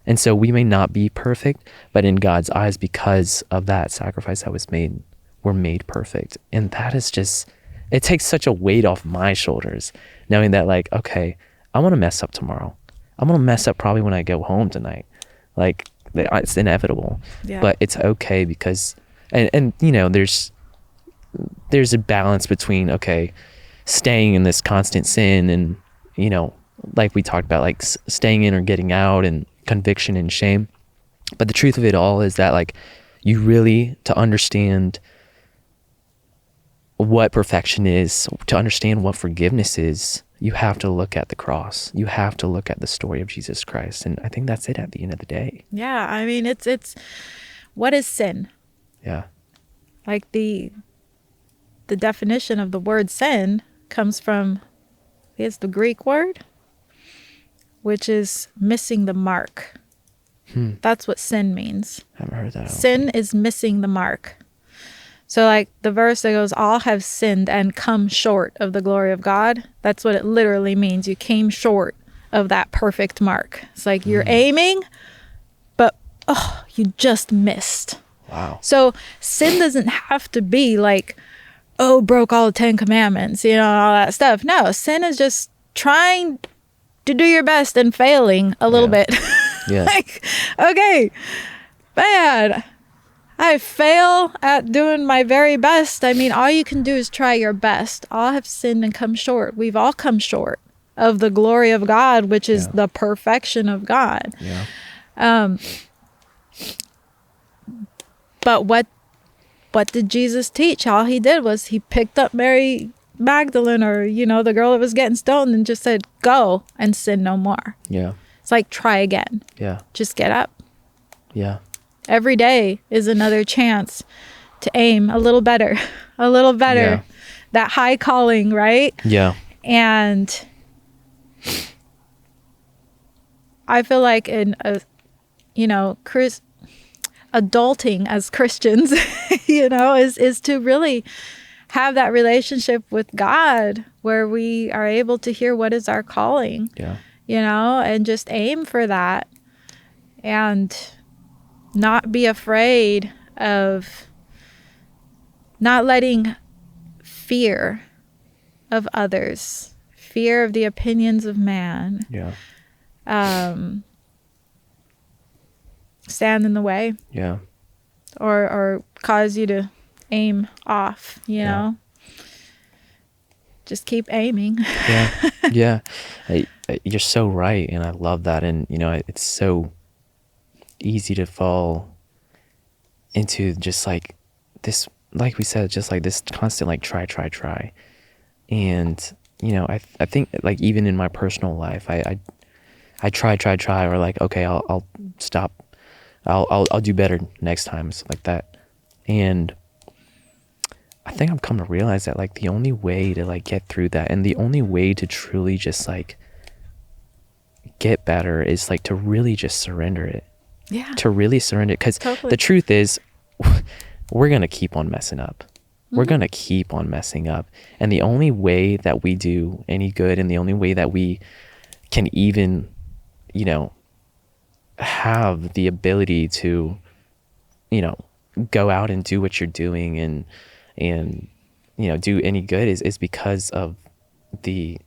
And so we may not be perfect, but in God's eyes, because of that sacrifice that was made, we're made perfect. And that is just, it takes such a weight off my shoulders, knowing that like, okay, I'm going to mess up tomorrow. I'm going to mess up probably when I go home tonight. Like it's inevitable, but it's okay because, and you know, there's a balance between, okay, staying in this constant sin and, you know, like we talked about, like staying in or getting out, and conviction and shame. But the truth of it all is that like you really, to understand what perfection is, to understand what forgiveness is, you have to look at the cross. You have to look at the story of Jesus Christ. And I think that's it at the end of the day. Yeah. I mean, it's what is sin? Yeah. Like the definition of the word sin comes from, it's the Greek word, which is missing the mark. That's what sin means. I haven't heard that. Sin is missing the mark. So like the verse that goes, all have sinned and come short of the glory of God. That's what it literally means. You came short of that perfect mark. It's like you're aiming, but you just missed. Wow. So sin doesn't have to be like, broke all the 10 commandments, all that stuff. No, sin is just trying to do your best and failing a little bit. Yeah. Like, okay, man, I fail at doing my very best. I mean, all you can do is try your best. All have sinned and come short. We've all come short of the glory of God, which is the perfection of God. Yeah. But what did Jesus teach? All he did was he picked up Mary Magdalene, or, the girl that was getting stoned, and just said, go and sin no more. Yeah. It's like, try again. Yeah. Just get up. Yeah. Every day is another chance to aim a little better, a little better. Yeah. That high calling, right? Yeah. And I feel like adulting as Christians, is to really have that relationship with God where we are able to hear what is our calling. Yeah. And just aim for that and not be afraid of not letting fear of others, fear of the opinions of man, stand in the way. Yeah. Or cause you to aim off, Just keep aiming. Yeah. Yeah. You're so right. And I love that. And, it's so easy to fall into just like this, like we said, just like this constant, like, try. And, I think like even in my personal life, I try, or like, okay, I'll stop. I'll do better next time. Stuff like that. And I think I've come to realize that like the only way to like get through that, and the only way to truly just like get better, is like to really just surrender it. Yeah. To really surrender it. Because Totally. the truth is, we're going to keep on messing up. We're going to keep on messing up. And the only way that we do any good, and the only way that we can even, have the ability to, go out and do what you're doing and do any good is because of the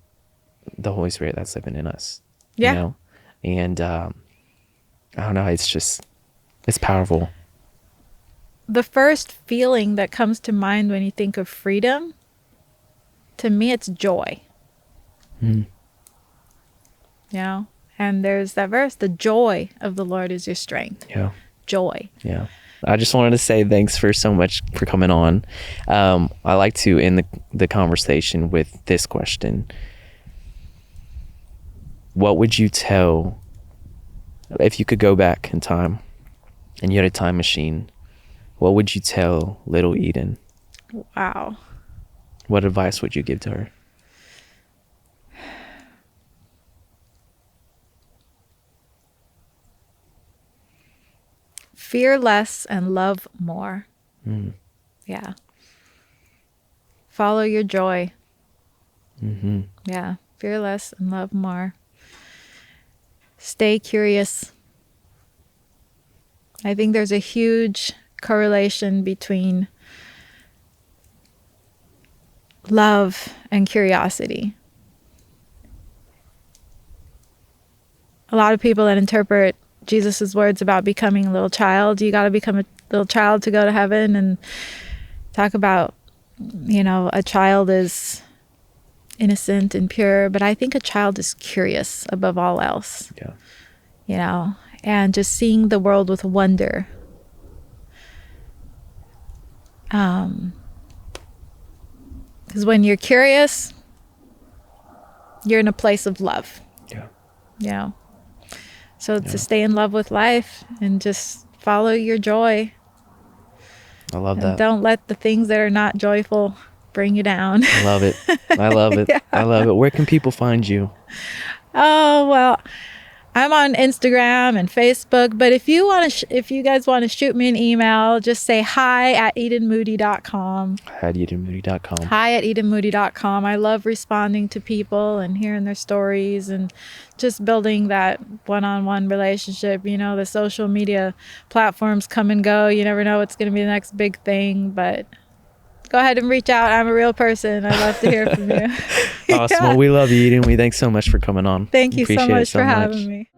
Holy Spirit that's living in us. Yeah. And I don't know, it's powerful. The first feeling that comes to mind when you think of freedom, to me, it's joy. And there's that verse, the joy of the Lord is your strength. Yeah. Joy. Yeah. I just wanted to say thanks for so much for coming on. I like to end the conversation with this question. What would you tell, if you could go back in time and you had a time machine, what would you tell little Eden? Wow. What advice would you give to her? Fear less and love more. Yeah. Follow your joy. Yeah. Fear less and love more. Stay curious. I think there's a huge correlation between love and curiosity. A lot of people that interpret Jesus' words about becoming a little child, you got to become a little child to go to heaven, and talk about, a child is innocent and pure, but I think a child is curious above all else. Yeah. And just seeing the world with wonder. Because when you're curious, you're in a place of love. Yeah. So to stay in love with life and just follow your joy. I love And that. don't let the things that are not joyful bring you down. I love it. I love it. Yeah. I love it. Where can people find you? Oh, well, I'm on Instagram and Facebook, but if you guys want to shoot me an email, just say hi@EdenMoody.com. Hi@EdenMoody.com. Hi@EdenMoody.com. I love responding to people and hearing their stories and just building that one-on-one relationship. You know, the social media platforms come and go. You never know what's going to be the next big thing, but go ahead and reach out. I'm a real person. I'd love to hear from you. Awesome. Yeah. Well, we love you, Eden. We thanks so much for coming on. Thank you so Appreciate it much for having me.